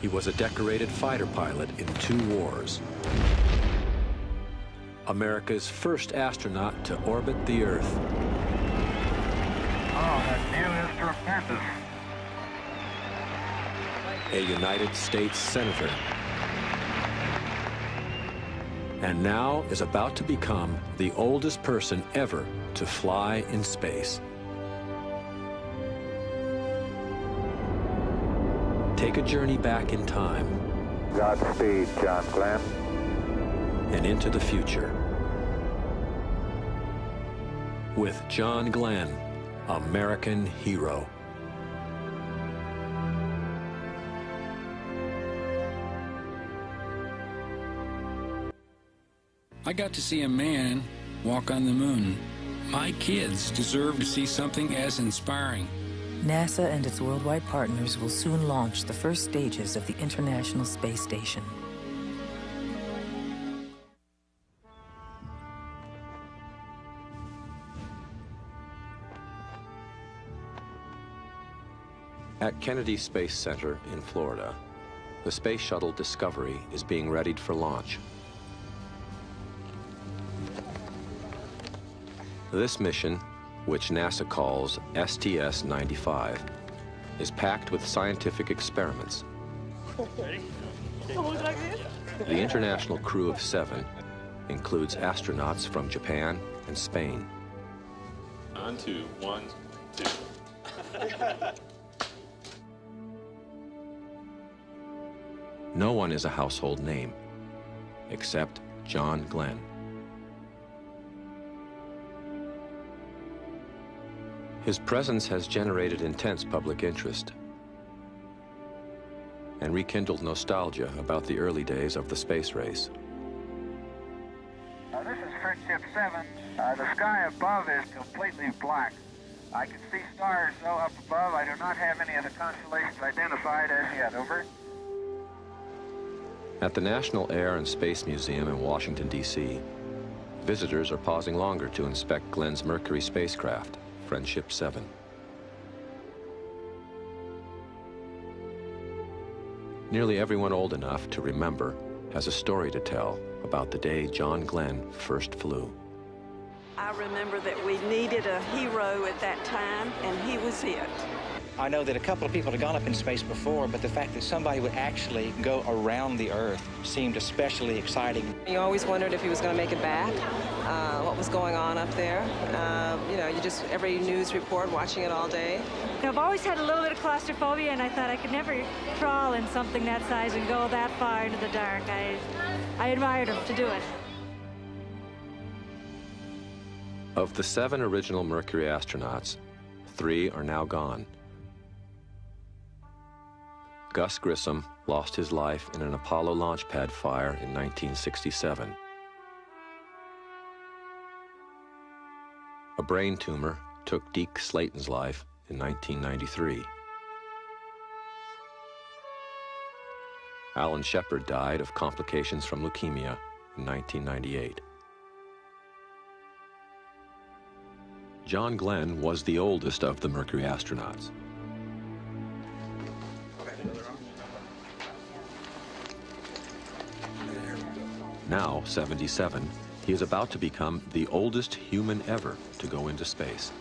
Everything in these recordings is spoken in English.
He was a decorated fighter pilot in 2 wars. America's first astronaut to orbit the Earth. Oh, that view is tremendous. A United States Senator. And now is about to become the oldest person ever to fly in space. Take a journey back in time. Godspeed, John Glenn. And into the future. With John Glenn, American hero. I got to see a man walk on the moon. My kids deserve to see something as inspiring. NASA and its worldwide partners will soon launch the first stages of the International Space Station. At Kennedy Space Center in Florida, the Space Shuttle Discovery is being readied for launch. This mission, which NASA calls STS-95, is packed with scientific experiments. The international crew of 7 includes astronauts from Japan and Spain. On 2, 1, 2. No one is a household name, except John Glenn. His presence has generated intense public interest and rekindled nostalgia about the early days of the space race. This is Friendship 7. The sky above is completely black. I can see stars, though, up above. I do not have any of the constellations identified as yet. Over. At the National Air and Space Museum in Washington, D.C., visitors are pausing longer to inspect Glenn's Mercury spacecraft, Friendship 7. Nearly everyone old enough to remember has a story to tell about the day John Glenn first flew. I remember that we needed a hero at that time, and he was it. I know that a couple of people had gone up in space before, but the fact that somebody would actually go around the Earth seemed especially exciting. You always wondered if he was going to make it back, what was going on up there. You know, you just, every news report, watching it all day. I've always had a little bit of claustrophobia, and I thought I could never crawl in something that size and go that far into the dark. I admired him to do it. Of the 7 original Mercury astronauts, 3 are now gone. Gus Grissom lost his life in an Apollo launch pad fire in 1967. A brain tumor took Deke Slayton's life in 1993. Alan Shepard died of complications from leukemia in 1998. John Glenn was the oldest of the Mercury astronauts. Now 77, he is about to become the oldest human ever to go into space.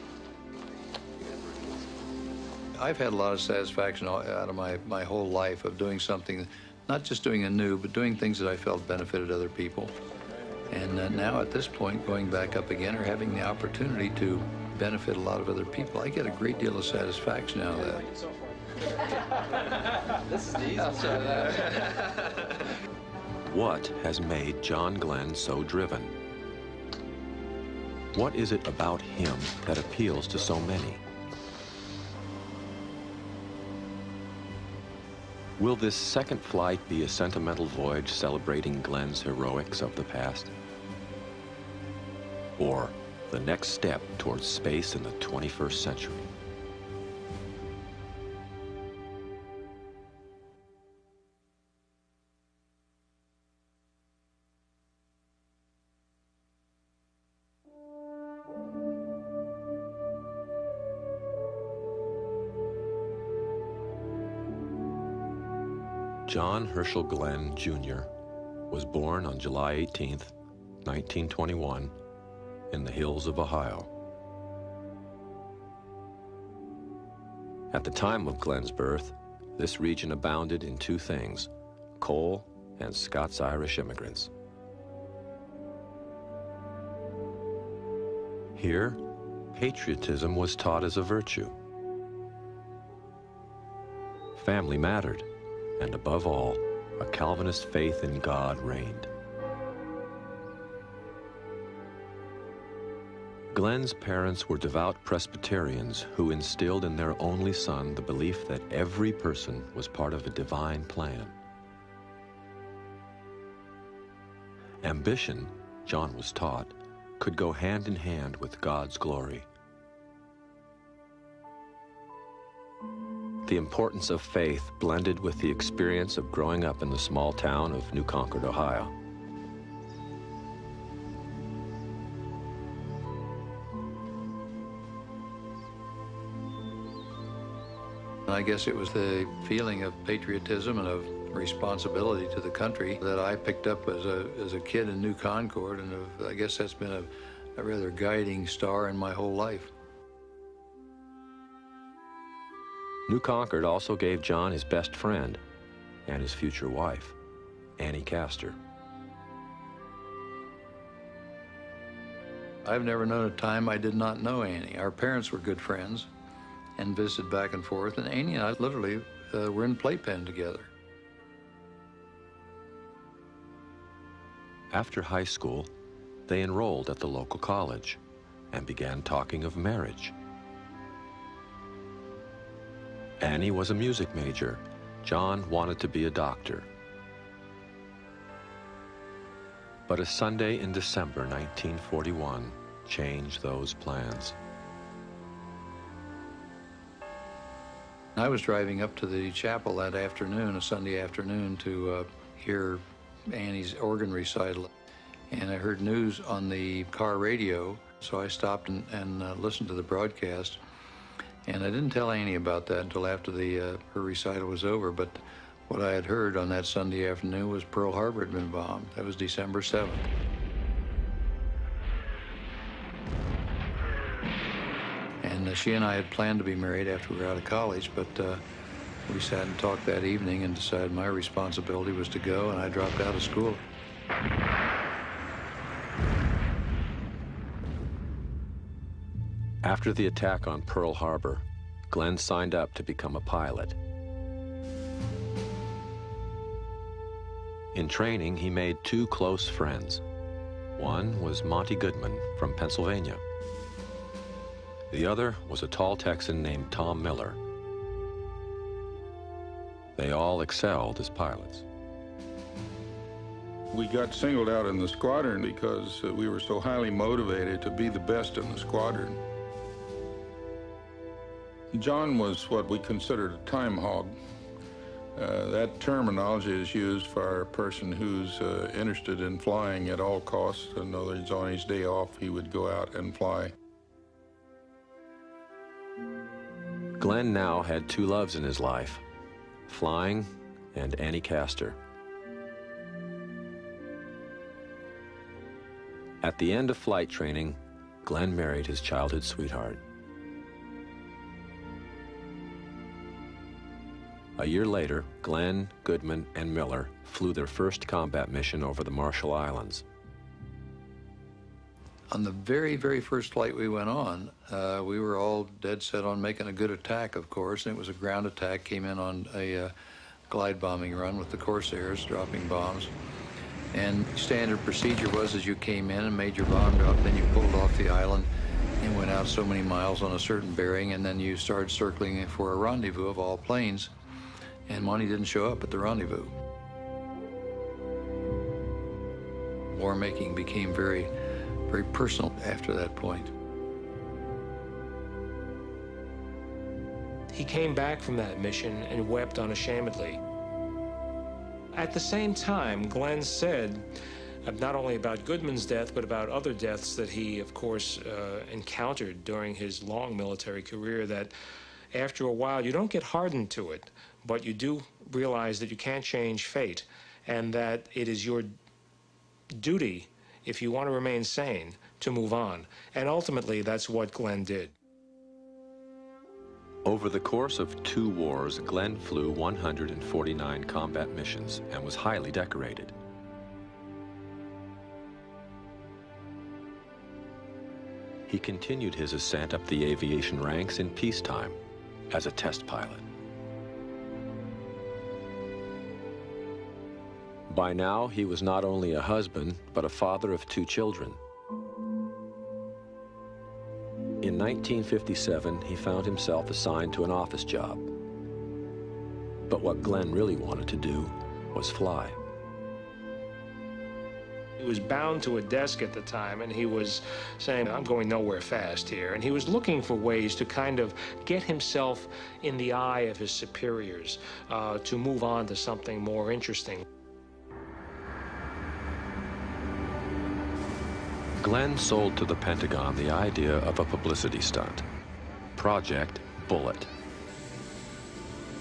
I've had a lot of satisfaction out of my whole life of doing something, not just doing anew, but doing things that I felt benefited other people. And now at this point, going back up again or having the opportunity to benefit a lot of other people, I get a great deal of satisfaction out of that. This is the easy side of that. What has made John Glenn so driven? What is it about him that appeals to so many? Will this second flight be a sentimental voyage celebrating Glenn's heroics of the past? Or the next step towards space in the 21st century? John Herschel Glenn, Jr. was born on July 18, 1921, in the hills of Ohio. At the time of Glenn's birth, this region abounded in two things: coal and Scots-Irish immigrants. Here, patriotism was taught as a virtue. Family mattered, and above all, a Calvinist faith in God reigned. Glenn's parents were devout Presbyterians who instilled in their only son the belief that every person was part of a divine plan. Ambition, John was taught, could go hand in hand with God's glory. The importance of faith blended with the experience of growing up in the small town of New Concord, Ohio. I guess it was the feeling of patriotism and of responsibility to the country that I picked up as a kid in New Concord, and I guess that's been a rather guiding star in my whole life. New Concord also gave John his best friend and his future wife, Annie Castor. I've never known a time I did not know Annie. Our parents were good friends and visited back and forth, and Annie and I literally were in playpen together. After high school, they enrolled at the local college and began talking of marriage. Annie was a music major. John wanted to be a doctor. But a Sunday in December 1941 changed those plans. I was driving up to the chapel that afternoon, a Sunday afternoon, to hear Annie's organ recital. And I heard news on the car radio, so I stopped and listened to the broadcast. And I didn't tell Annie about that until after her recital was over, but what I had heard on that Sunday afternoon was Pearl Harbor had been bombed. That was December 7th. And she and I had planned to be married after we were out of college, but we sat and talked that evening and decided my responsibility was to go, and I dropped out of school. After the attack on Pearl Harbor, Glenn signed up to become a pilot. In training, he made two close friends. One was Monty Goodman from Pennsylvania. The other was a tall Texan named Tom Miller. They all excelled as pilots. We got singled out in the squadron because we were so highly motivated to be the best in the squadron. John was what we considered a time hog. That terminology is used for a person who's interested in flying at all costs. In other words, on his day off, he would go out and fly. Glenn now had two loves in his life, flying and Annie Castor. At the end of flight training, Glenn married his childhood sweetheart. A year later, Glenn, Goodman, and Miller flew their first combat mission over the Marshall Islands. On the very, very first flight we went on, we were all dead set on making a good attack, of course, and it was a ground attack, came in on a glide bombing run with the Corsairs, dropping bombs. And standard procedure was as you came in and made your bomb drop, then you pulled off the island and went out so many miles on a certain bearing, and then you started circling for a rendezvous of all planes. And Monty didn't show up at the rendezvous. War making became very, very personal after that point. He came back from that mission and wept unashamedly. At the same time, Glenn said, not only about Goodman's death, but about other deaths that he, of course, encountered during his long military career, that after a while, you don't get hardened to it, but you do realize that you can't change fate, and that it is your duty, if you want to remain sane, to move on. And ultimately, that's what Glenn did. Over the course of 2 wars, Glenn flew 149 combat missions and was highly decorated. He continued his ascent up the aviation ranks in peacetime as a test pilot. By now, he was not only a husband, but a father of 2 children. In 1957, he found himself assigned to an office job. But what Glenn really wanted to do was fly. He was bound to a desk at the time, and he was saying, I'm going nowhere fast here. And he was looking for ways to kind of get himself in the eye of his superiors, to move on to something more interesting. Glenn sold to the Pentagon the idea of a publicity stunt, Project Bullet,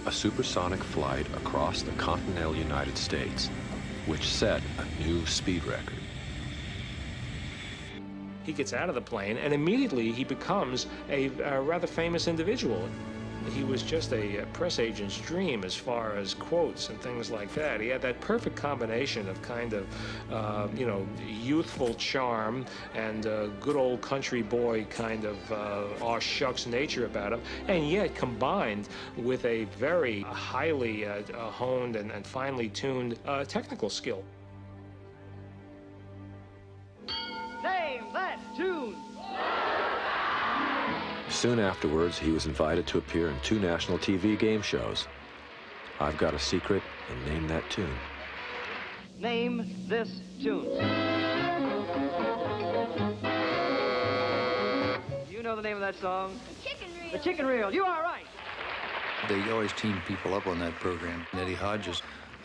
a supersonic flight across the continental United States, which set a new speed record. He gets out of the plane, and immediately he becomes a rather famous individual. He was just a press agent's dream as far as quotes and things like that. He had that perfect combination of kind of, you know, youthful charm and good old country boy kind of aw shucks nature about him, and yet combined with a very highly honed and finely tuned technical skill. Name that tune! Soon afterwards, he was invited to appear in 2 national TV game shows, I've Got a Secret and Name That Tune. Name this tune. You know the name of that song? The Chicken Reel. The Chicken Reel. You are right. They always teamed people up on that program. Eddie Hodges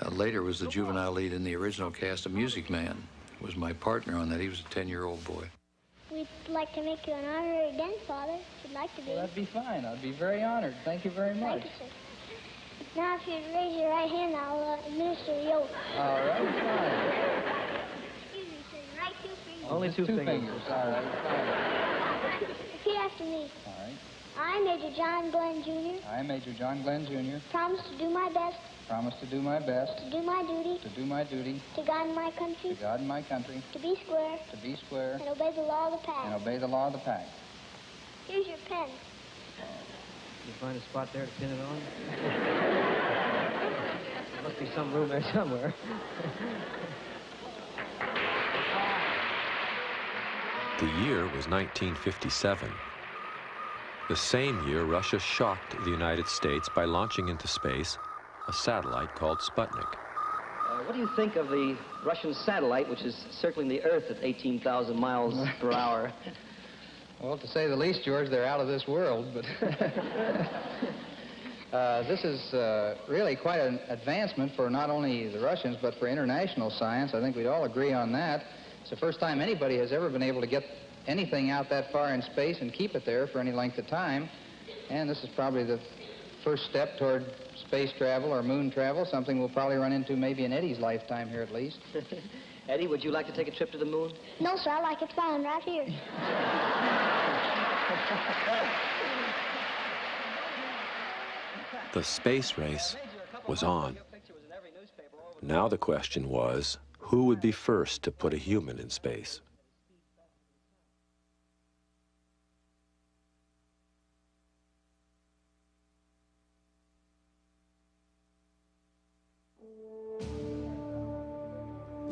later was the juvenile lead in the original cast of Music Man. Was my partner on that. He was a 10-year-old boy. We'd like to make you an honorary den, Father, if you'd like to be. Well, that'd be fine. I'd be very honored. Thank you very much. Thank you, sir. Now, if you'd raise your right hand, I'll administer the oath. All right, fine. Excuse me, sir. Right 2 fingers. Only two fingers. All right, fine. Repeat after me. All right. I, Major John Glenn, Jr., I, Major John Glenn, Jr., promise to do my best, promise to do my best, to do my duty, to do my duty, to God and my country, to God and my country, to be square, to be square, and obey the law of the pack. and obey the law of the pack. Here's your pen. You find a spot there to pin it on? There must be some room there somewhere. The year was 1957. The same year, Russia shocked the United States by launching into space a satellite called Sputnik. What do you think of the Russian satellite, which is circling the Earth at 18,000 miles per hour? Well, to say the least, George, they're out of this world, but this is really quite an advancement for not only the Russians, but for international science. I think we'd all agree on that. It's the first time anybody has ever been able to get anything out that far in space and keep it there for any length of time. And this is probably the first step toward space travel or moon travel, something we'll probably run into maybe in Eddie's lifetime here at least. Eddie, would you like to take a trip to the moon? No, sir, I like it fine right here. The space race was on. Now the question was, who would be first to put a human in space?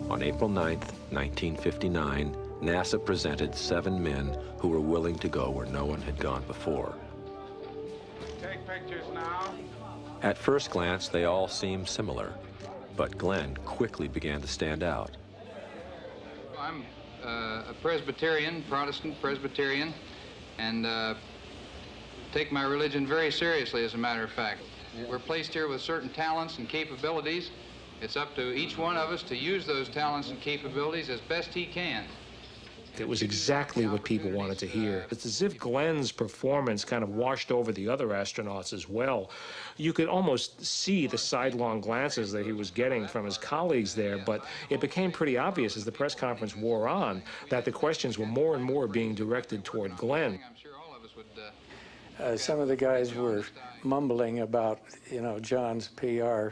On April 9th, 1959, NASA presented 7 men who were willing to go where no one had gone before. Take pictures now. At first glance, they all seemed similar, but Glenn quickly began to stand out. I'm a Presbyterian, Protestant Presbyterian, and take my religion very seriously, as a matter of fact. We're placed here with certain talents and capabilities. It's up to each one of us to use those talents and capabilities as best he can. It was exactly what people wanted to hear. It's as if Glenn's performance kind of washed over the other astronauts as well. You could almost see the sidelong glances that he was getting from his colleagues there, but it became pretty obvious as the press conference wore on that the questions were more and more being directed toward Glenn. Some of the guys were mumbling about, John's PR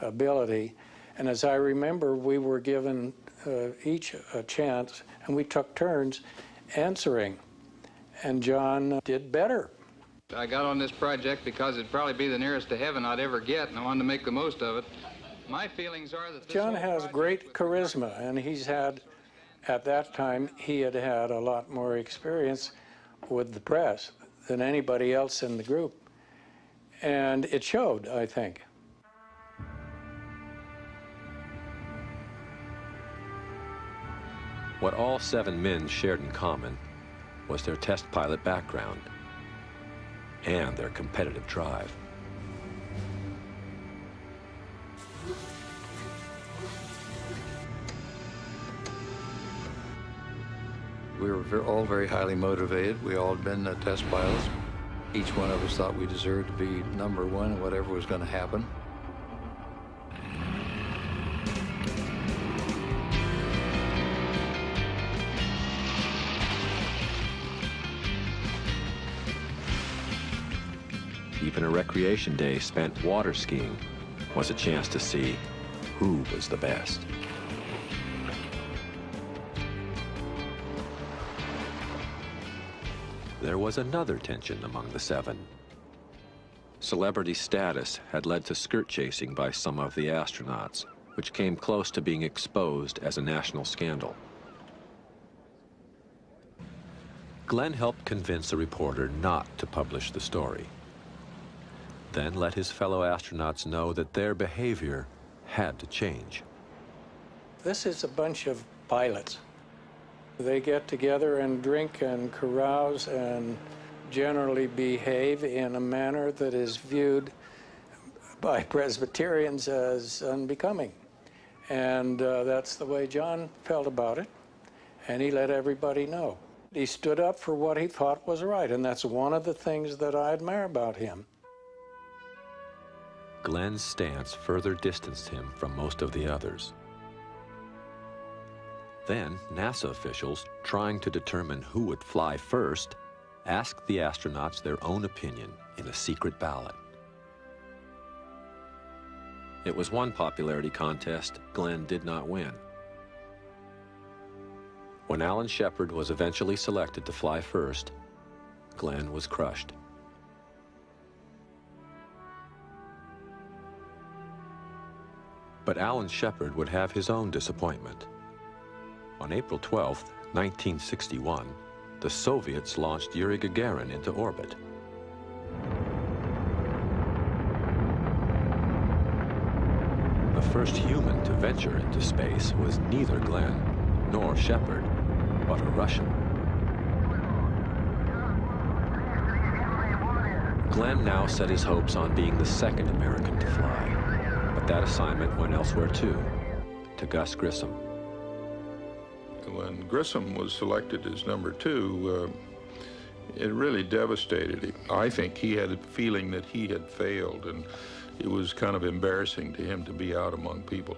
ability. And as I remember, we were given each a chance, and we took turns answering. And John did better. I got on this project because it'd probably be the nearest to heaven I'd ever get, and I wanted to make the most of it. My feelings are that John has great charisma, and he's had, at that time, he had had a lot more experience with the press than anybody else in the group. And it showed, I think. What all 7 men shared in common was their test pilot background and their competitive drive. We were all very highly motivated. We all had been test pilots. Each one of us thought we deserved to be #1 in whatever was going to happen. Even a recreation day spent water skiing was a chance to see who was the best. There was another tension among the 7. Celebrity status had led to skirt chasing by some of the astronauts, which came close to being exposed as a national scandal. Glenn helped convince a reporter not to publish the story, then let his fellow astronauts know that their behavior had to change. This is a bunch of pilots. They get together and drink and carouse and generally behave in a manner that is viewed by Presbyterians as unbecoming. And that's the way John felt about it, and he let everybody know. He stood up for what he thought was right, and that's one of the things that I admire about him. Glenn's stance further distanced him from most of the others. Then, NASA officials, trying to determine who would fly first, asked the astronauts their own opinion in a secret ballot. It was one popularity contest Glenn did not win. When Alan Shepard was eventually selected to fly first, Glenn was crushed. But Alan Shepard would have his own disappointment. On April 12, 1961, the Soviets launched Yuri Gagarin into orbit. The first human to venture into space was neither Glenn nor Shepard, but a Russian. Glenn now set his hopes on being the second American to fly, but that assignment went elsewhere too, to Gus Grissom. When Grissom was selected as #2, it really devastated him. I think he had a feeling that he had failed, and it was kind of embarrassing to him to be out among people.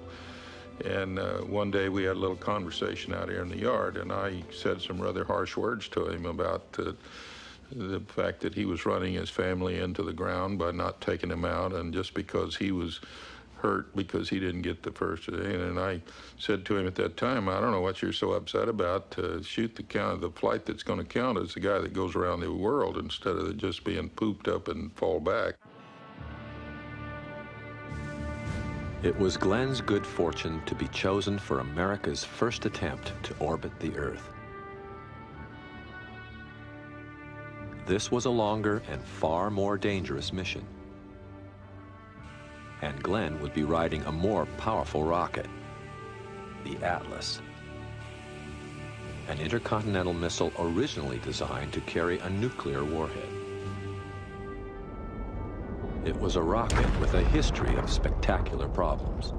And one day we had a little conversation out here in the yard, and I said some rather harsh words to him about the fact that he was running his family into the ground by not taking him out, and just because he was hurt because he didn't get the first day. And I said to him at that time, I don't know what you're so upset about. Shoot the flight that's going to count is the guy that goes around the world instead of just being pooped up and fall back. It was Glenn's good fortune to be chosen for America's first attempt to orbit the Earth. This was a longer and far more dangerous mission. And Glenn would be riding a more powerful rocket, the Atlas, an intercontinental missile originally designed to carry a nuclear warhead. It was a rocket with a history of spectacular problems.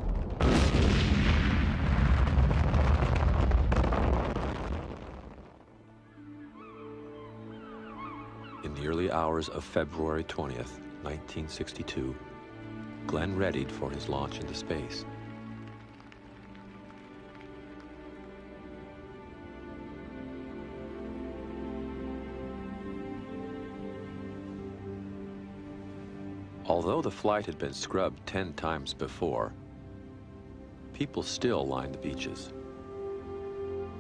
In the early hours of February 20th, 1962, Glenn readied for his launch into space. Although the flight had been scrubbed 10 times before, people still lined the beaches.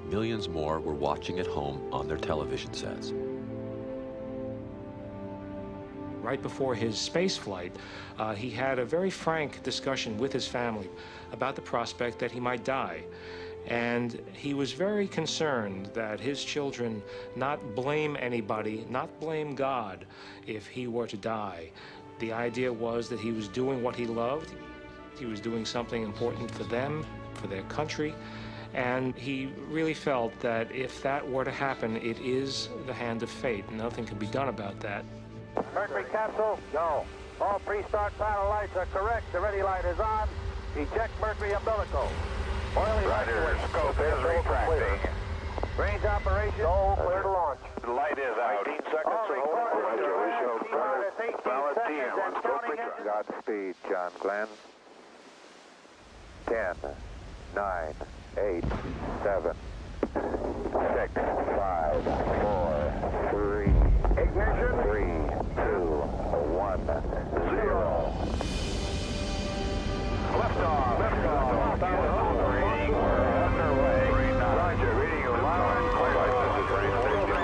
Millions more were watching at home on their television sets. Right before his space flight, he had a very frank discussion with his family about the prospect that he might die. And he was very concerned that his children not blame anybody, not blame God if he were to die. The idea was that he was doing what he loved. He was doing something important for them, for their country. And he really felt that if that were to happen, it is the hand of fate. Nothing can be done about that. Mercury capsule, go. All pre-start panel lights are correct. The ready light is on. Eject Mercury umbilical. Oily Roger, scope is retracting. Range operation. Go, clear to launch. The light is out. 18 seconds. Roger, we shall start. Valid TM. Godspeed, John Glenn. 10, 9, 8, 7, 6, 5, 4, 3. Ignition. 3, 2, 1, 0. Liftoff. Liftoff. Reading. We're underway. Roger, reading you loud and clear. This is train station.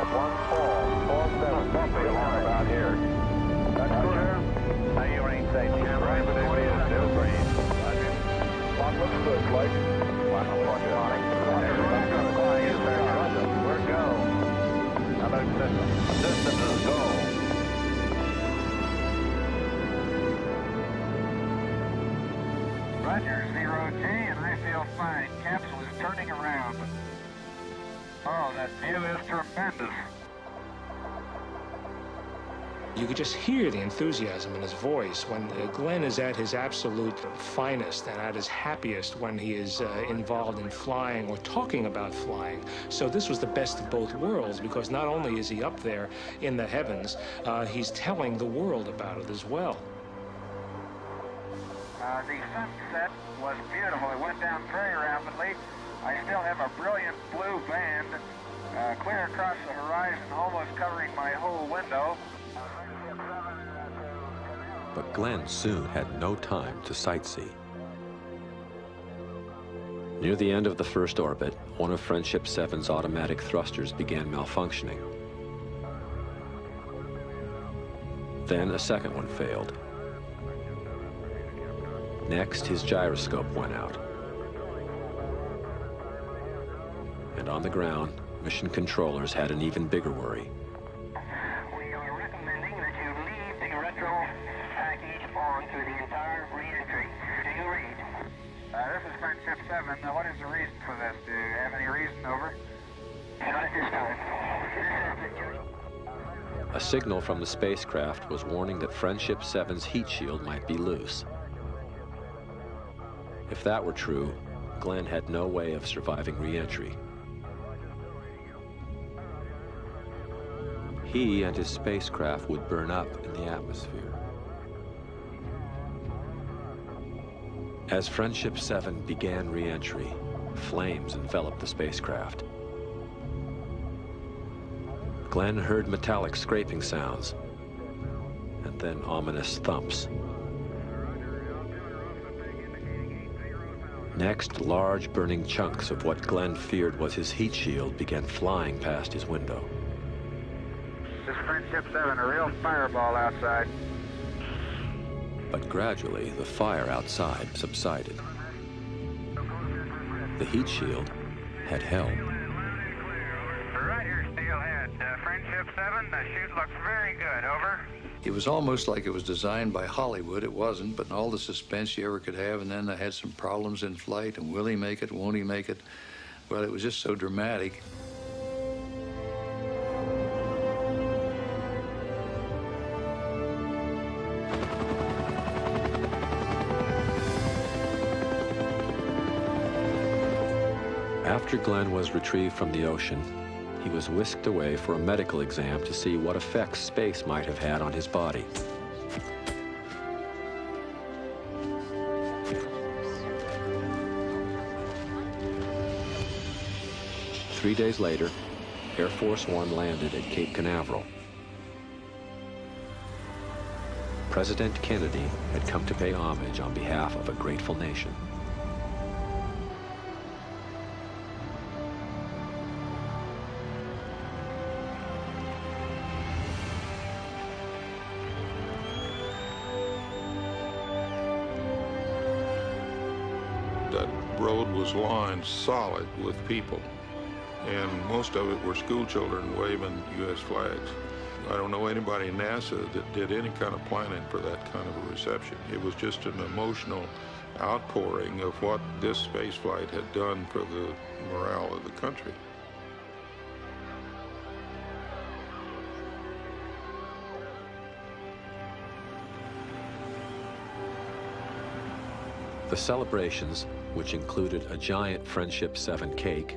Liftoff. 147. Bumpy along about here. That's clear. How do you range say? Right, but it is still green. Clock looks good, Blake. We're go. How about system? System is go. Roger, 0G, and I feel fine. Capsule is turning around. Oh, that view is tremendous. You could just hear the enthusiasm in his voice when Glenn is at his absolute finest and at his happiest when he is involved in flying or talking about flying. So this was the best of both worlds, because not only is he up there in the heavens, he's telling the world about it as well. The sunset was beautiful. It went down very rapidly. I still have a brilliant blue band clear across the horizon, almost covering my whole window. But Glenn soon had no time to sightsee. Near the end of the first orbit, one of Friendship 7's automatic thrusters began malfunctioning. Then a second one failed. Next, his gyroscope went out. And on the ground, mission controllers had an even bigger worry. We are recommending that you leave the retro package on through the entire re-entry. Do you read? This is Friendship 7. What is the reason for this? Do you have any reason, over? Not at this time. A signal from the spacecraft was warning that Friendship 7's heat shield might be loose. If that were true, Glenn had no way of surviving re-entry. He and his spacecraft would burn up in the atmosphere. As Friendship 7 began re-entry, flames enveloped the spacecraft. Glenn heard metallic scraping sounds, and then ominous thumps. Next, large burning chunks of what Glenn feared was his heat shield began flying past his window. This is Friendship 7, a real fireball outside. But gradually, the fire outside subsided. The heat shield had held. Roger, steelhead. Friendship 7, the chute looks very good, over. It was almost like it was designed by Hollywood. It wasn't, but all the suspense you ever could have, and then they had some problems in flight, and will he make it, won't he make it? Well, it was just so dramatic. After Glenn was retrieved from the ocean, he was whisked away for a medical exam to see what effects space might have had on his body. Three days later, Air Force One landed at Cape Canaveral. President Kennedy had come to pay homage on behalf of a grateful nation. That road was lined solid with people, and most of it were school children waving U.S. flags. I don't know anybody in NASA that did any kind of planning for that kind of a reception. It was just an emotional outpouring of what this space flight had done for the morale of the country. The celebrations, which included a giant Friendship 7 cake,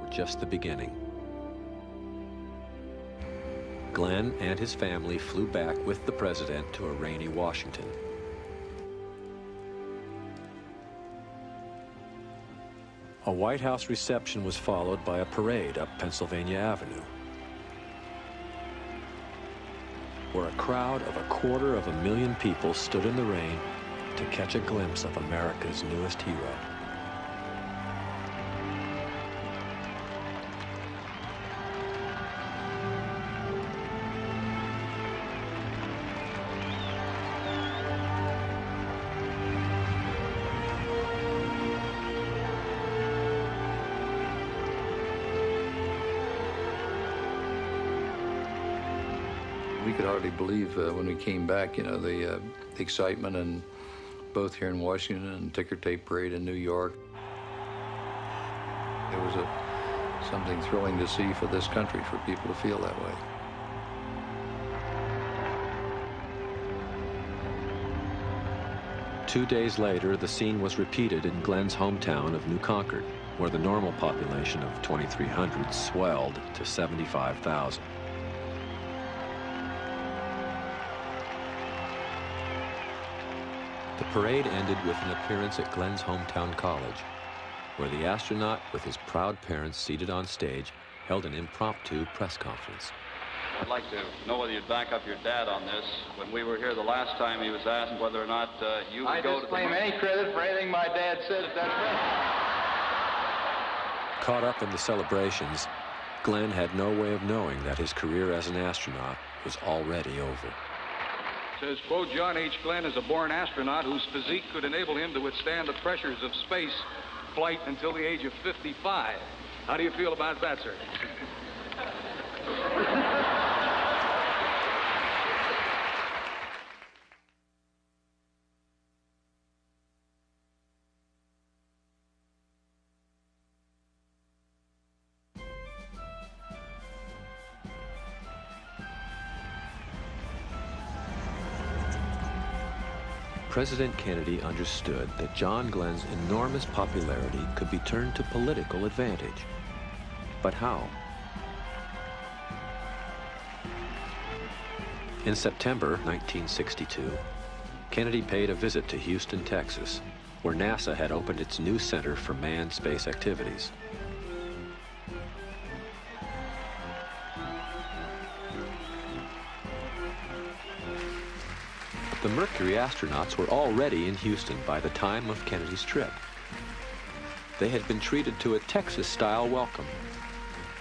were just the beginning. Glenn and his family flew back with the president to a rainy Washington. A White House reception was followed by a parade up Pennsylvania Avenue, where a crowd of 250,000 people stood in the rain to catch a glimpse of America's newest hero. We could hardly believe when we came back, you know, the excitement, and both here in Washington and ticker tape parade in New York. It was something thrilling to see for this country, for people to feel that way. Two days later, the scene was repeated in Glenn's hometown of New Concord, where the normal population of 2,300 swelled to 75,000. The parade ended with an appearance at Glenn's hometown college, where the astronaut, with his proud parents seated on stage, held an impromptu press conference. I'd like to know whether you'd back up your dad on this. When we were here the last time, he was asked whether or not you would go to the... I disclaim any credit for anything my dad said at that time. Caught up in the celebrations, Glenn had no way of knowing that his career as an astronaut was already over. Says, quote, John H. Glenn is a born astronaut whose physique could enable him to withstand the pressures of space flight until the age of 55. How do you feel about that, sir? President Kennedy understood that John Glenn's enormous popularity could be turned to political advantage. But how? In September 1962, Kennedy paid a visit to Houston, Texas, where NASA had opened its new Center for Manned Space Activities. The Mercury astronauts were already in Houston by the time of Kennedy's trip. They had been treated to a Texas-style welcome,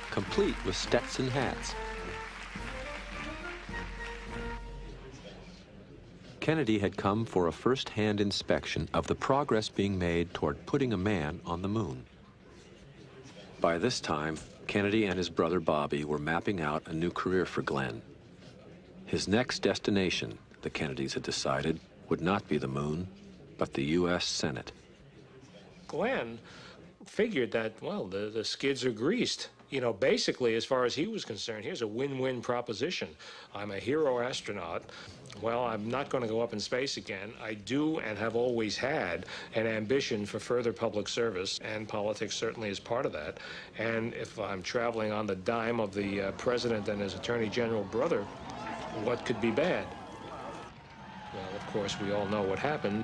complete with Stetson hats. Kennedy had come for a first-hand inspection of the progress being made toward putting a man on the moon. By this time, Kennedy and his brother Bobby were mapping out a new career for Glenn. His next destination, the Kennedys had decided, would not be the moon, but the U.S. Senate. Glenn figured that, well, the skids are greased. You know, basically, as far as he was concerned, here's a win-win proposition. I'm a hero astronaut. Well, I'm not going to go up in space again. I do and have always had an ambition for further public service, and politics certainly is part of that. And if I'm traveling on the dime of the president and his attorney general brother, what could be bad? Well, of course, we all know what happened.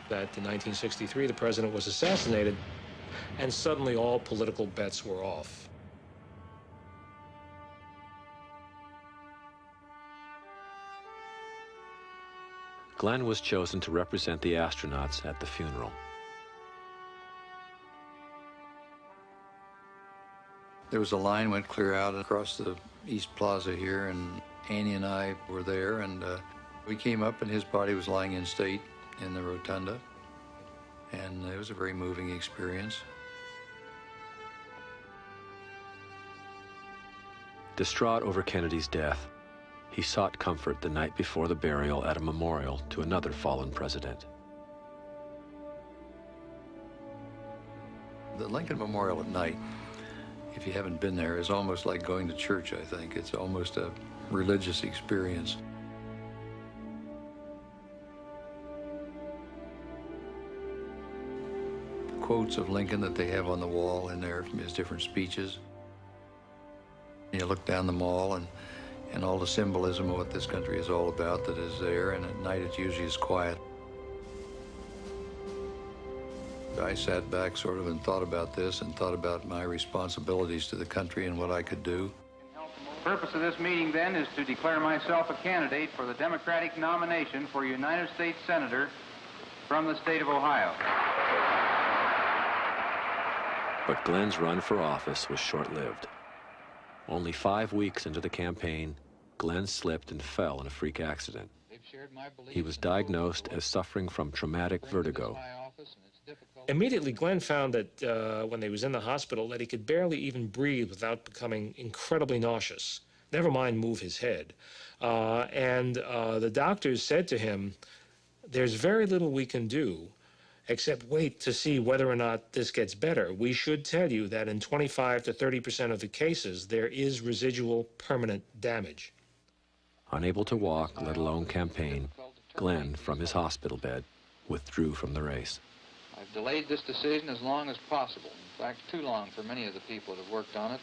That in 1963, the president was assassinated, and suddenly all political bets were off. Glenn was chosen to represent the astronauts at the funeral. There was a line went clear out across the East Plaza here, and Annie and I were there, and we came up, and his body was lying in state in the rotunda, and it was a very moving experience. Distraught over Kennedy's death, he sought comfort the night before the burial at a memorial to another fallen president. The Lincoln Memorial at night, if you haven't been there, is almost like going to church, I think. It's almost a religious experience. Quotes of Lincoln that they have on the wall in there from his different speeches. You look down the mall and all the symbolism of what this country is all about that is there, and at night it usually is quiet. I sat back sort of and thought about this and thought about my responsibilities to the country and what I could do. The purpose of this meeting, then, is to declare myself a candidate for the Democratic nomination for United States Senator from the state of Ohio. But Glenn's run for office was short-lived. Only 5 weeks into the campaign, Glenn slipped and fell in a freak accident. He was diagnosed as suffering from traumatic vertigo. Immediately, Glenn found that when he was in the hospital that he could barely even breathe without becoming incredibly nauseous, never mind move his head. The doctors said to him, "There's very little we can do except wait to see whether or not this gets better. We should tell you that in 25 to 30% of the cases, there is residual permanent damage." Unable to walk, let alone campaign, Glenn, from his hospital bed, withdrew from the race. I've delayed this decision as long as possible. In fact, too long for many of the people that have worked on it,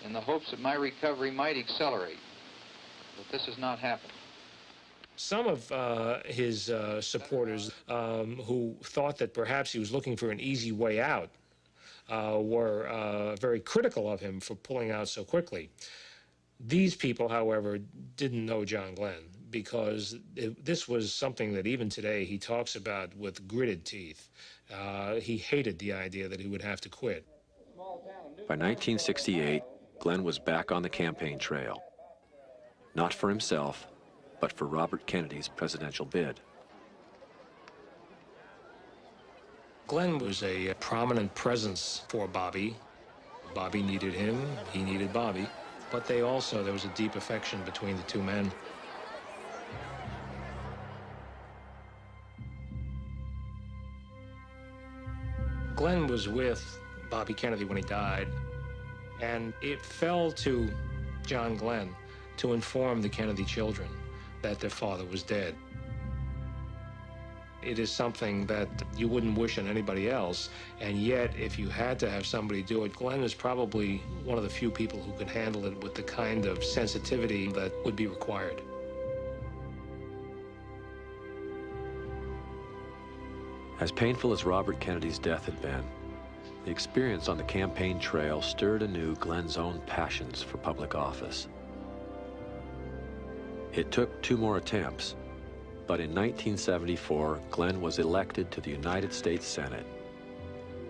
in the hopes that my recovery might accelerate. But this has not happened. Some of his supporters who thought that perhaps he was looking for an easy way out were very critical of him for pulling out so quickly. These people, however, didn't know John Glenn, because this was something that even today he talks about with gritted teeth. He hated the idea that he would have to quit. By 1968, Glenn was back on the campaign trail. Not for himself, but for Robert Kennedy's presidential bid. Glenn was a prominent presence for Bobby. Bobby needed him, he needed Bobby, but there was a deep affection between the two men. Glenn was with Bobby Kennedy when he died, and it fell to John Glenn to inform the Kennedy children that their father was dead. It is something that you wouldn't wish on anybody else, and yet if you had to have somebody do it, Glenn is probably one of the few people who could handle it with the kind of sensitivity that would be required. As painful as Robert Kennedy's death had been, the experience on the campaign trail stirred anew Glenn's own passions for public office. It took 2 more attempts, but in 1974, Glenn was elected to the United States Senate.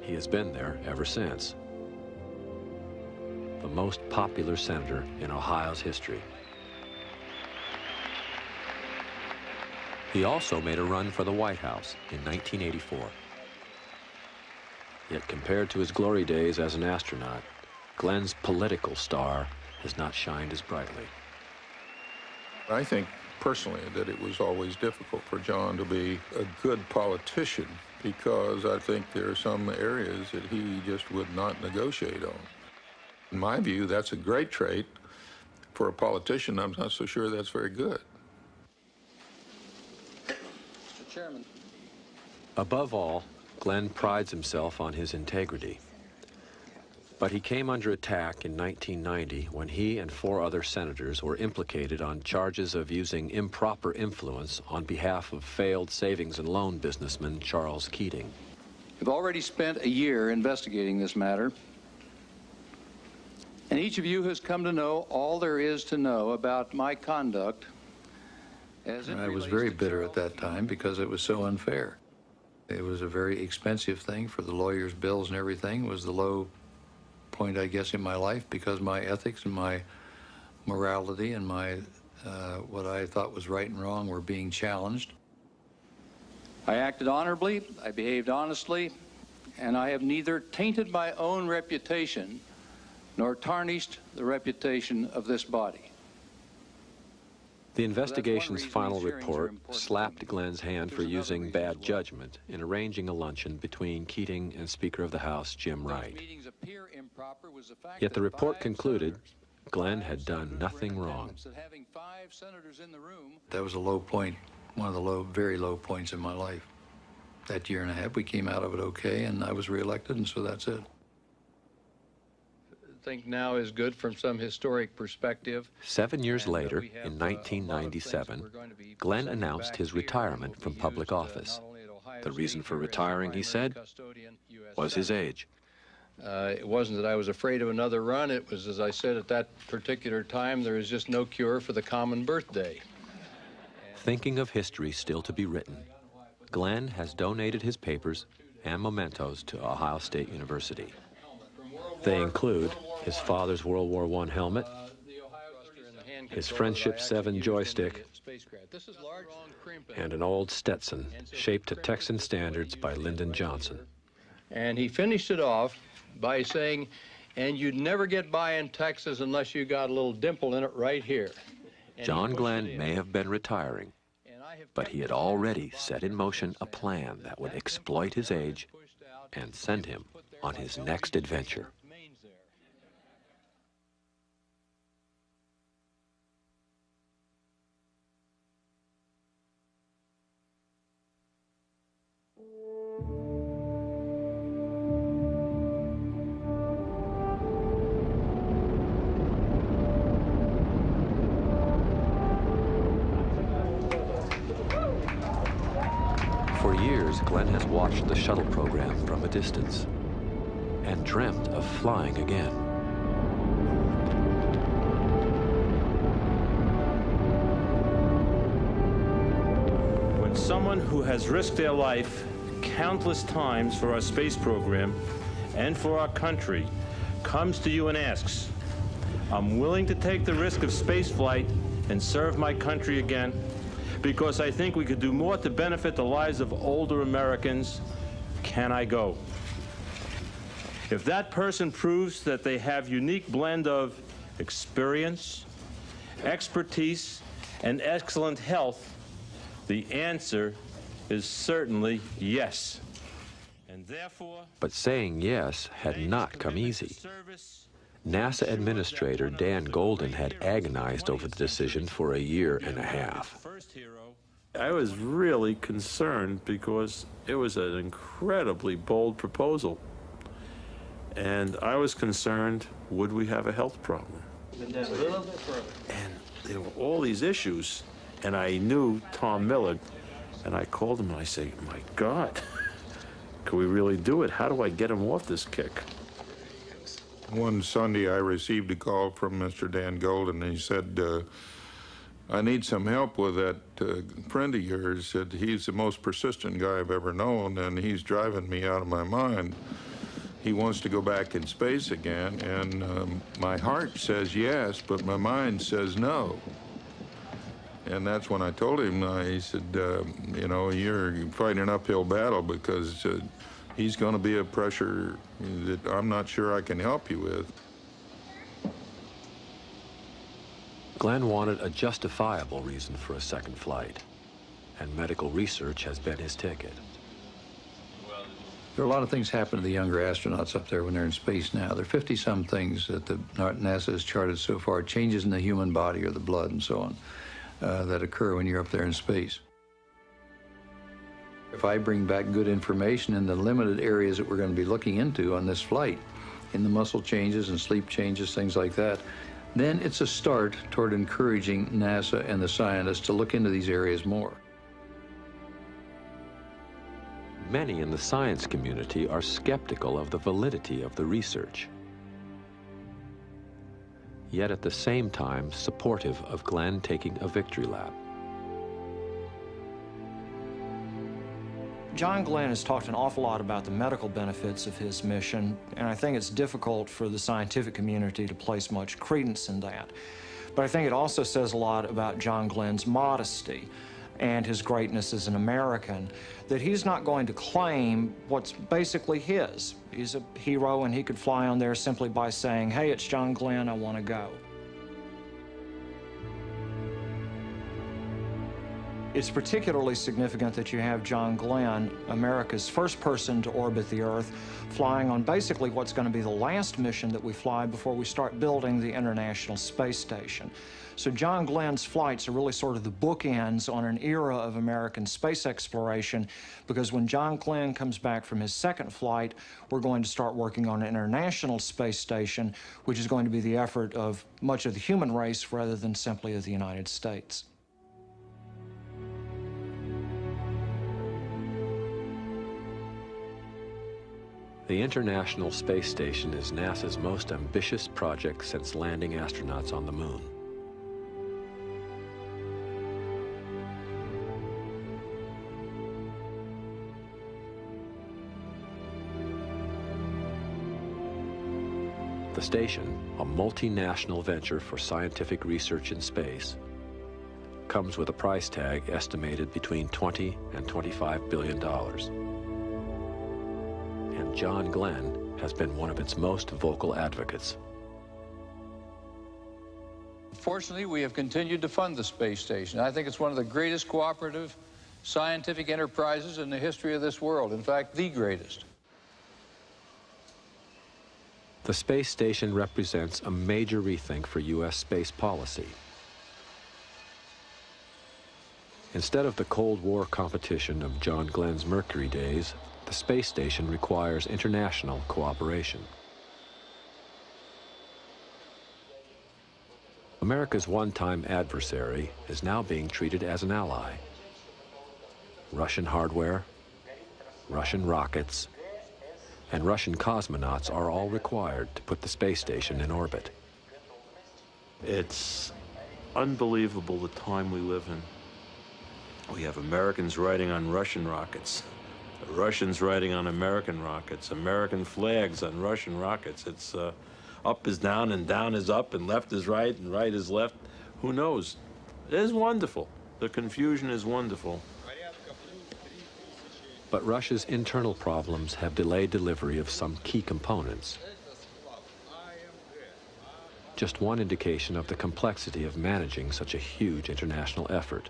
He has been there ever since. The most popular senator in Ohio's history. He also made a run for the White House in 1984. Yet compared to his glory days as an astronaut, Glenn's political star has not shined as brightly. I think personally that it was always difficult for John to be a good politician, because I think there are some areas that he just would not negotiate on. In my view, that's a great trait. For a politician, I'm not so sure that's very good. Chairman. Above all, Glenn prides himself on his integrity. But he came under attack in 1990 when he and 4 other senators were implicated on charges of using improper influence on behalf of failed savings and loan businessman Charles Keating. We've already spent a year investigating this matter, and each of you has come to know all there is to know about my conduct. I was very bitter at that time because it was so unfair. It was a very expensive thing for the lawyers' bills and everything. It was the low point, I guess, in my life because my ethics and my morality and my what I thought was right and wrong were being challenged. I acted honorably, I behaved honestly, and I have neither tainted my own reputation nor tarnished the reputation of this body. The investigation's final report slapped Glenn's hand for using bad judgment in arranging a luncheon between Keating and Speaker of the House Jim Wright. Yet the report concluded Glenn had done nothing wrong. That was a low point, one of the very low points in my life. That year and a half, we came out of it okay, and I was reelected, and so that's it. I think now is good from some historic perspective. 7 years later, in 1997, Glenn announced his retirement from public office. The reason for retiring, he said, was his age. It wasn't that I was afraid of another run. It was, as I said, at that particular time, there is just no cure for the common birthday. Thinking of history still to be written, Glenn has donated his papers and mementos to Ohio State University. They include his father's World War I helmet, his Friendship 7 joystick, and an old Stetson shaped to Texan standards by Lyndon Johnson. And he finished it off by saying, and you'd never get by in Texas unless you got a little dimple in it right here. John Glenn may have been retiring, but he had already set in motion a plan that would exploit his age and send him on his next adventure. For years, Glenn has watched the shuttle program from a distance and dreamt of flying again. When someone who has risked their life countless times for our space program and for our country comes to you and asks, I'm willing to take the risk of spaceflight and serve my country again, because I think we could do more to benefit the lives of older Americans. Can I go? If that person proves that they have unique blend of experience, expertise, and excellent health, the answer is certainly yes. And therefore, but saying yes had not come easy. NASA Administrator Dan Golden had agonized over the decision for a year and a half. I was really concerned because it was an incredibly bold proposal. And I was concerned, would we have a health problem? And There were all these issues, and I knew Tom Millard, and I called him and I said, my God, can we really do it? How do I get him off this kick? One Sunday, I received a call from Mr. Dan Golden, and he said, I need some help with that friend of yours. Said he's the most persistent guy I've ever known, and he's driving me out of my mind. He wants to go back in space again, and my heart says yes, but my mind says no. And that's when I told him, he said, you know, you're fighting an uphill battle because he's going to be a pressure that I'm not sure I can help you with. Glenn wanted a justifiable reason for a second flight, and medical research has been his ticket. There are a lot of things happen to the younger astronauts up there when they're in space now. There are 50-some things that the NASA has charted so far, changes in the human body or the blood and so on, that occur when you're up there in space. If I bring back good information in the limited areas that we're going to be looking into on this flight, in the muscle changes and sleep changes, things like that, then it's a start toward encouraging NASA and the scientists to look into these areas more. Many in the science community are skeptical of the validity of the research, yet at the same time supportive of Glenn taking a victory lap. John Glenn has talked an awful lot about the medical benefits of his mission, and I think it's difficult for the scientific community to place much credence in that. But I think it also says a lot about John Glenn's modesty and his greatness as an American, that he's not going to claim what's basically his. He's a hero, and he could fly on there simply by saying, "Hey, it's John Glenn, I want to go." It's particularly significant that you have John Glenn, America's first person to orbit the Earth, flying on basically what's going to be the last mission that we fly before we start building the International Space Station. So John Glenn's flights are really sort of the bookends on an era of American space exploration, because when John Glenn comes back from his second flight, we're going to start working on an International Space Station, which is going to be the effort of much of the human race rather than simply of the United States. The International Space Station is NASA's most ambitious project since landing astronauts on the moon. The station, a multinational venture for scientific research in space, comes with a price tag estimated between $20 and $25 billion. And John Glenn has been one of its most vocal advocates. Fortunately, we have continued to fund the space station. I think it's one of the greatest cooperative scientific enterprises in the history of this world. In fact, the greatest. The space station represents a major rethink for U.S. space policy. Instead of the Cold War competition of John Glenn's Mercury days, the space station requires international cooperation. America's one-time adversary is now being treated as an ally. Russian hardware, Russian rockets, and Russian cosmonauts are all required to put the space station in orbit. It's unbelievable the time we live in. We have Americans riding on Russian rockets, Russians riding on American rockets, American flags on Russian rockets. It's up is down and down is up and left is right and right is left. Who knows? It is wonderful. The confusion is wonderful. But Russia's internal problems have delayed delivery of some key components. Just one indication of the complexity of managing such a huge international effort.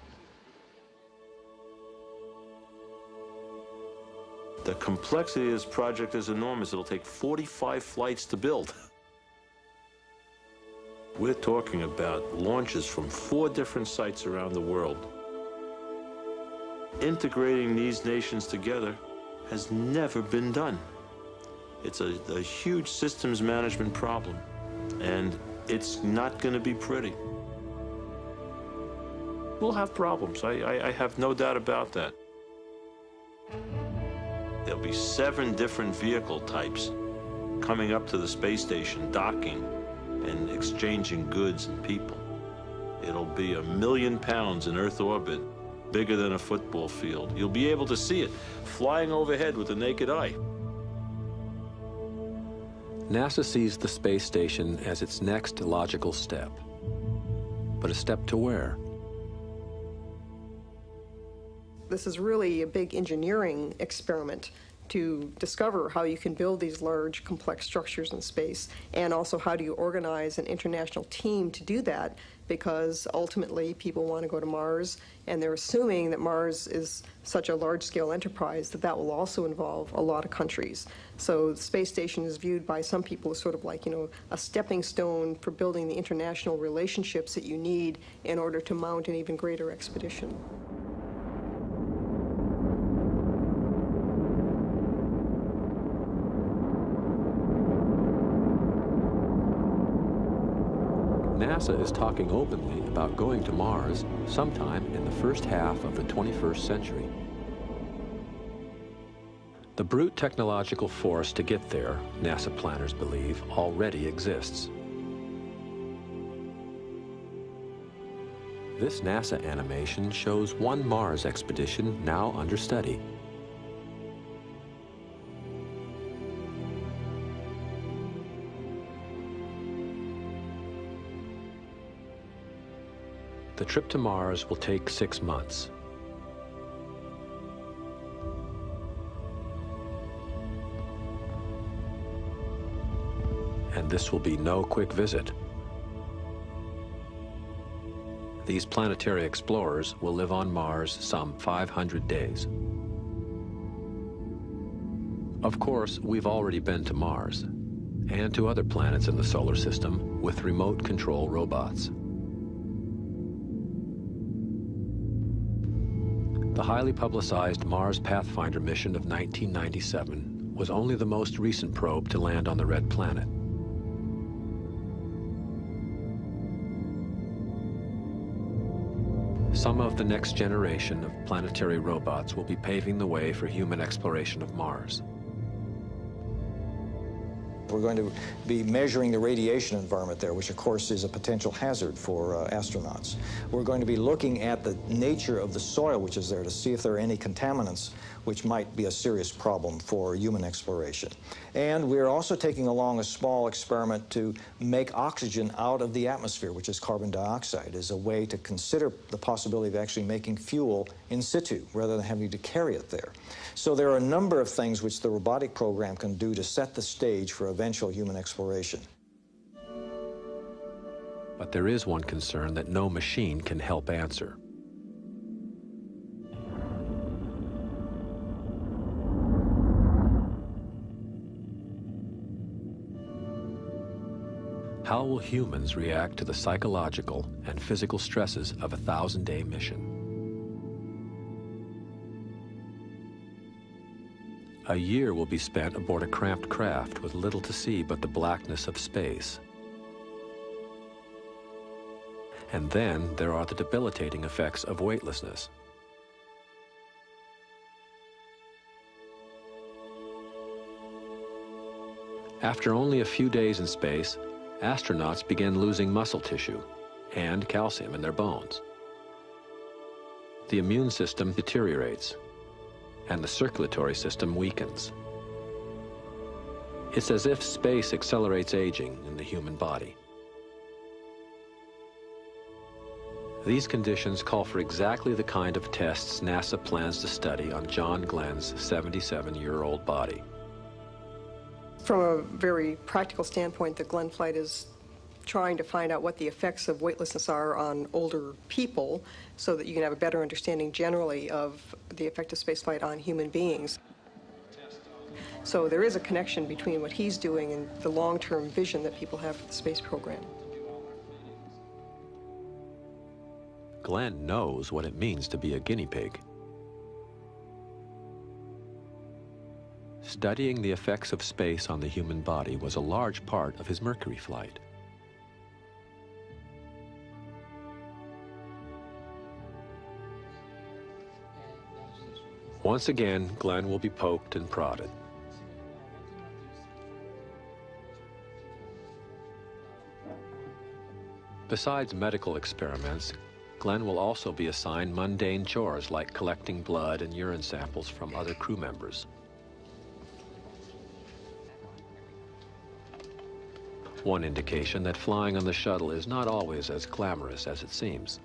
The complexity of this project is enormous. It'll take 45 flights to build. We're talking about launches from 4 different sites around the world. Integrating these nations together has never been done. It's a huge systems management problem, and it's not going to be pretty. We'll have problems. I have no doubt about that. There'll be 7 different vehicle types coming up to the space station, docking and exchanging goods and people. It'll be 1 million pounds in Earth orbit, bigger than a football field. You'll be able to see it flying overhead with the naked eye. NASA sees the space station as its next logical step. But a step to where? This is really a big engineering experiment to discover how you can build these large, complex structures in space, and also how do you organize an international team to do that, because ultimately people want to go to Mars, and they're assuming that Mars is such a large-scale enterprise that that will also involve a lot of countries. So the space station is viewed by some people as sort of like, a stepping stone for building the international relationships that you need in order to mount an even greater expedition. NASA is talking openly about going to Mars sometime in the first half of the 21st century. The brute technological force to get there, NASA planners believe, already exists. This NASA animation shows one Mars expedition now under study. The trip to Mars will take 6 months. And this will be no quick visit. These planetary explorers will live on Mars some 500 days. Of course, we've already been to Mars and to other planets in the solar system with remote control robots. The highly publicized Mars Pathfinder mission of 1997 was only the most recent probe to land on the red planet. Some of the next generation of planetary robots will be paving the way for human exploration of Mars. We're going to be measuring the radiation environment there, which of course is a potential hazard for astronauts. We're going to be looking at the nature of the soil which is there to see if there are any contaminants which might be a serious problem for human exploration. And we're also taking along a small experiment to make oxygen out of the atmosphere, which is carbon dioxide, as a way to consider the possibility of actually making fuel in situ rather than having to carry it there. So there are a number of things which the robotic program can do to set the stage for eventual human exploration. But there is one concern that no machine can help answer. How will humans react to the psychological and physical stresses of a 1,000-day mission? A year will be spent aboard a cramped craft with little to see but the blackness of space. And then there are the debilitating effects of weightlessness. After only a few days in space, astronauts begin losing muscle tissue and calcium in their bones. The immune system deteriorates, and the circulatory system weakens. It's as if space accelerates aging in the human body. These conditions call for exactly the kind of tests NASA plans to study on John Glenn's 77-year-old body. From a very practical standpoint, the Glenn flight is trying to find out what the effects of weightlessness are on older people so that you can have a better understanding generally of the effect of spaceflight on human beings. So there is a connection between what he's doing and the long-term vision that people have for the space program. Glenn knows what it means to be a guinea pig. Studying the effects of space on the human body was a large part of his Mercury flight. Once again, Glenn will be poked and prodded. Besides medical experiments, Glenn will also be assigned mundane chores like collecting blood and urine samples from other crew members. One indication that flying on the shuttle is not always as glamorous as it seems.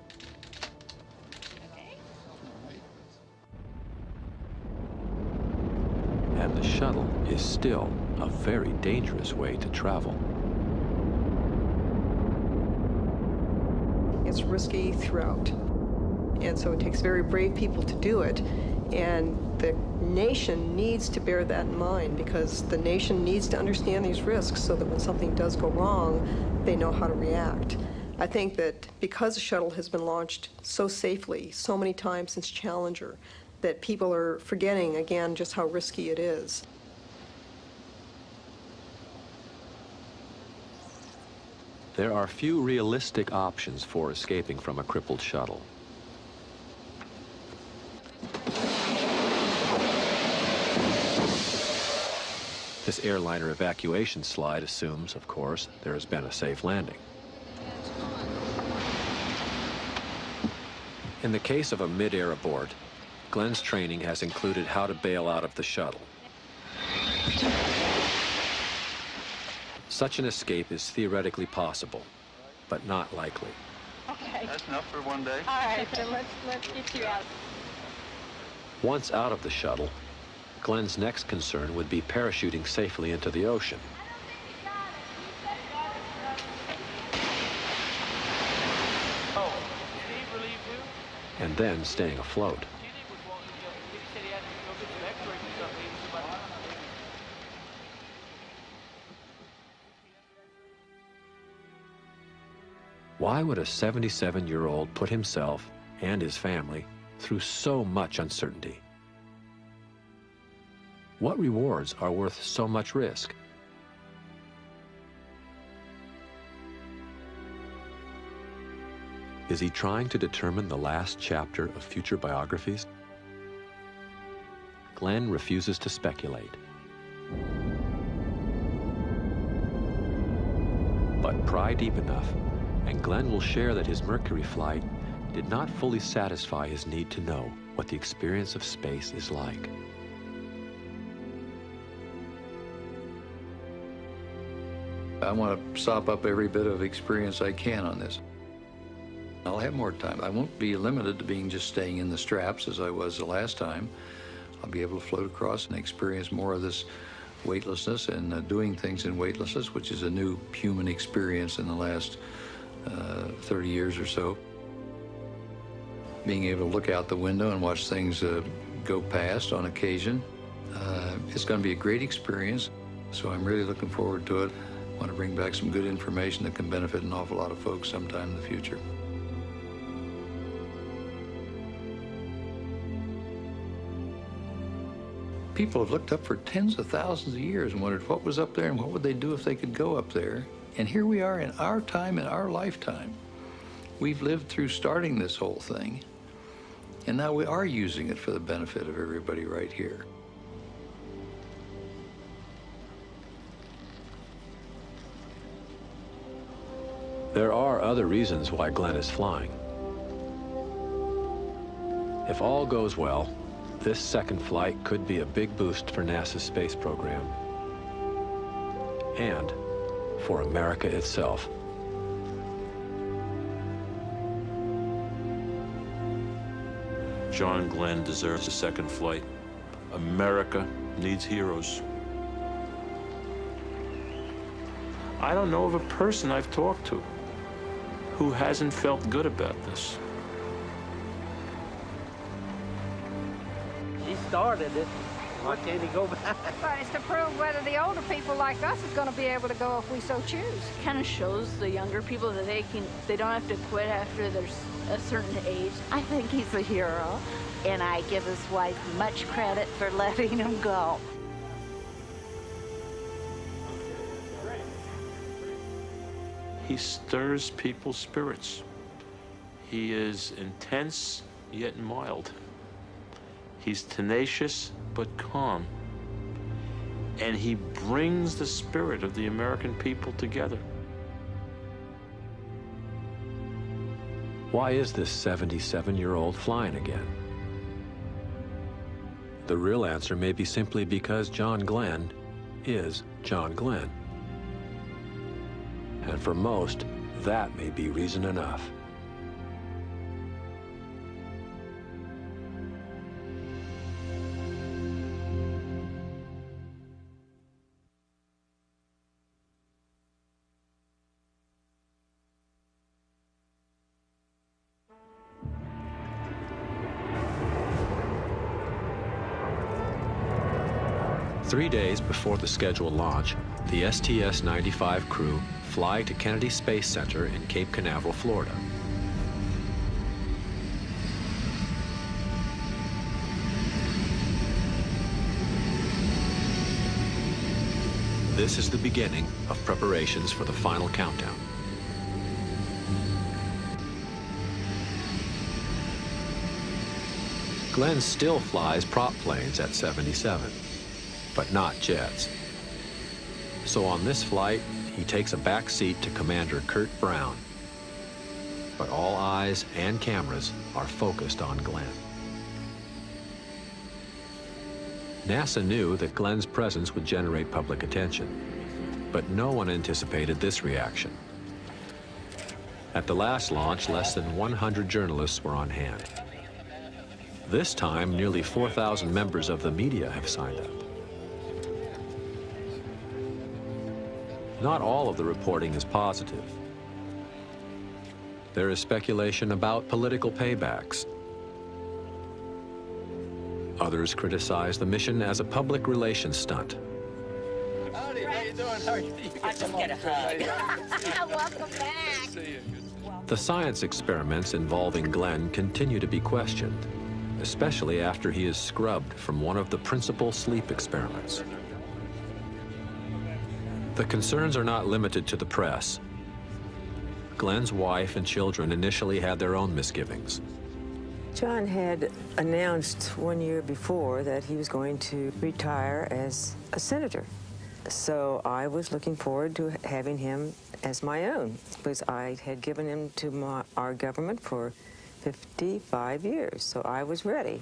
And the shuttle is still a very dangerous way to travel. It's risky throughout, and so it takes very brave people to do it, and the nation needs to bear that in mind because the nation needs to understand these risks so that when something does go wrong, they know how to react. I think that because the shuttle has been launched so safely, so many times since Challenger, that people are forgetting, again, just how risky it is. There are few realistic options for escaping from a crippled shuttle. This airliner evacuation slide assumes, of course, there has been a safe landing. In the case of a mid-air abort, Glenn's training has included how to bail out of the shuttle. Such an escape is theoretically possible, but not likely. Okay. That's enough for one day. All right, then let's get you out. Once out of the shuttle, Glenn's next concern would be parachuting safely into the ocean. And then staying afloat. Why would a 77-year-old put himself and his family through so much uncertainty? What rewards are worth so much risk? Is he trying to determine the last chapter of future biographies? Glenn refuses to speculate. But pry deep enough, and Glenn will share that his Mercury flight did not fully satisfy his need to know what the experience of space is like. I want to sop up every bit of experience I can on this. I'll have more time. I won't be limited to being just staying in the straps as I was the last time. I'll be able to float across and experience more of this weightlessness and doing things in weightlessness, which is a new human experience in the last 30 years or so. Being able to look out the window and watch things go past on occasion. It's going to be a great experience, so I'm really looking forward to it. I want to bring back some good information that can benefit an awful lot of folks sometime in the future. People have looked up for tens of thousands of years and wondered what was up there and what would they do if they could go up there. And here we are in our time, in our lifetime. We've lived through starting this whole thing, and now we are using it for the benefit of everybody right here. There are other reasons why Glenn is flying. If all goes well, this second flight could be a big boost for NASA's space program and for America itself. John Glenn deserves a second flight. America needs heroes. I don't know of a person I've talked to who hasn't felt good about this. He started it. Why can't he go back? But it's to prove whether the older people like us is going to be able to go if we so choose. Kind of shows the younger people that they don't have to quit after there's a certain age. I think he's a hero, and I give his wife much credit for letting him go. He stirs people's spirits. He is intense, yet mild. He's tenacious, but calm. And he brings the spirit of the American people together. Why is this 77-year-old flying again? The real answer may be simply because John Glenn is John Glenn. And for most, that may be reason enough. Three days before the scheduled launch, the STS-95 crew fly to Kennedy Space Center in Cape Canaveral, Florida. This is the beginning of preparations for the final countdown. Glenn still flies prop planes at 77, but not jets. So on this flight, he takes a back seat to Commander Kurt Brown. But all eyes and cameras are focused on Glenn. NASA knew that Glenn's presence would generate public attention, but no one anticipated this reaction. At the last launch, less than 100 journalists were on hand. This time, nearly 4,000 members of the media have signed up. Not all of the reporting is positive. There is speculation about political paybacks. Others criticize the mission as a public relations stunt. Howdy, how you doing? How are you? I just get a hug. Welcome back. See you. The science experiments involving Glenn continue to be questioned, especially after he is scrubbed from one of the principal sleep experiments. The concerns are not limited to the press. Glenn's wife and children initially had their own misgivings. John had announced 1 year before that he was going to retire as a senator. So I was looking forward to having him as my own, because I had given him to our government for 55 years, so I was ready.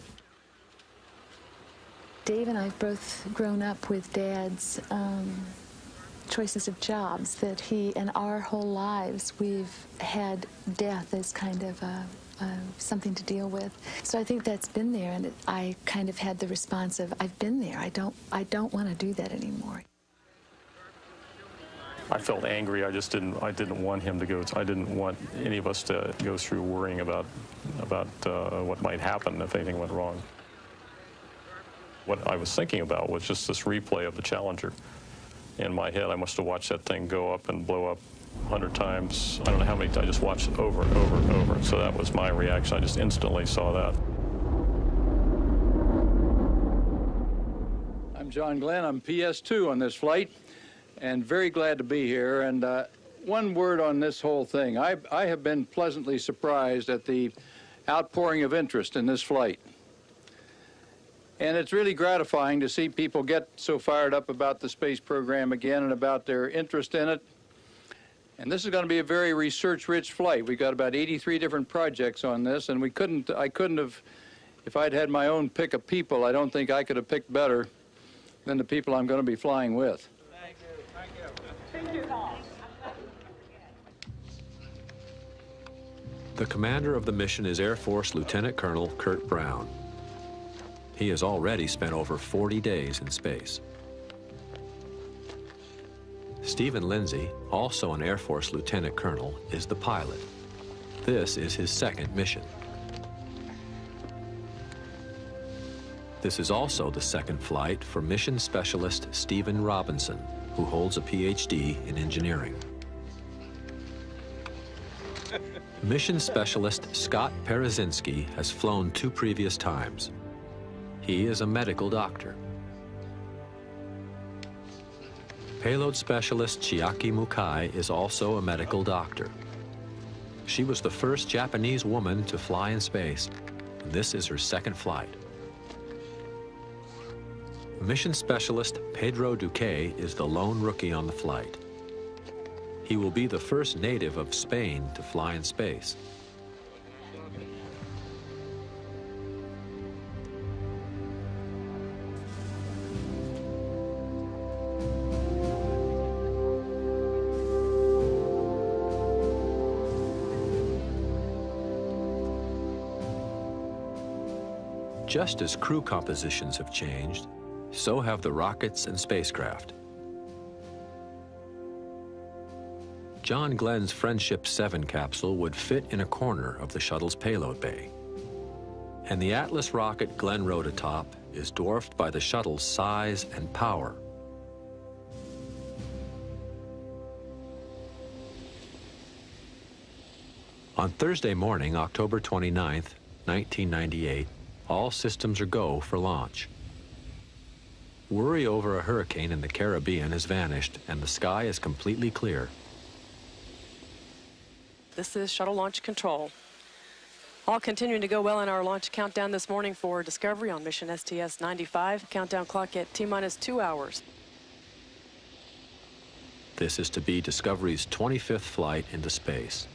Dave and I have both grown up with Dad's choices of jobs, that he and our whole lives we've had death as kind of something to deal with. So I think that's been there, and I kind of had the response of, I've been there, I don't want to do that anymore. I felt angry. I didn't want him to go. I didn't want any of us to go through worrying about what might happen if anything went wrong. What I was thinking about was just this replay of the Challenger. In my head, I must have watched that thing go up and blow up 100 times. I don't know how many times. I just watched it over and over and over. So that was my reaction. I just instantly saw that. I'm John Glenn. I'm PS2 on this flight, and very glad to be here. And one word on this whole thing. I have been pleasantly surprised at the outpouring of interest in this flight. And it's really gratifying to see people get so fired up about the space program again and about their interest in it. And this is going to be a very research-rich flight. We've got about 83 different projects on this, and I couldn't have, if I'd had my own pick of people, I don't think I could have picked better than the people I'm going to be flying with. Thank you. Thank you. Thank you. The commander of the mission is Air Force Lieutenant Colonel Kurt Brown. He has already spent over 40 days in space. Stephen Lindsay, also an Air Force Lieutenant Colonel, is the pilot. This is his second mission. This is also the second flight for mission specialist Stephen Robinson, who holds a PhD in engineering. Mission specialist Scott Perezinski has flown 2 previous times. He is a medical doctor. Payload specialist Chiaki Mukai is also a medical doctor. She was the first Japanese woman to fly in space, and this is her second flight. Mission specialist Pedro Duque is the lone rookie on the flight. He will be the first native of Spain to fly in space. Just as crew compositions have changed, so have the rockets and spacecraft. John Glenn's Friendship 7 capsule would fit in a corner of the shuttle's payload bay. And the Atlas rocket Glenn rode atop is dwarfed by the shuttle's size and power. On Thursday morning, October 29th, 1998, all systems are go for launch. Worry over a hurricane in the Caribbean has vanished, and the sky is completely clear. This is shuttle launch control. All continuing to go well in our launch countdown this morning for Discovery on mission STS-95. Countdown clock at T-minus 2 hours. This is to be Discovery's 25th flight into space.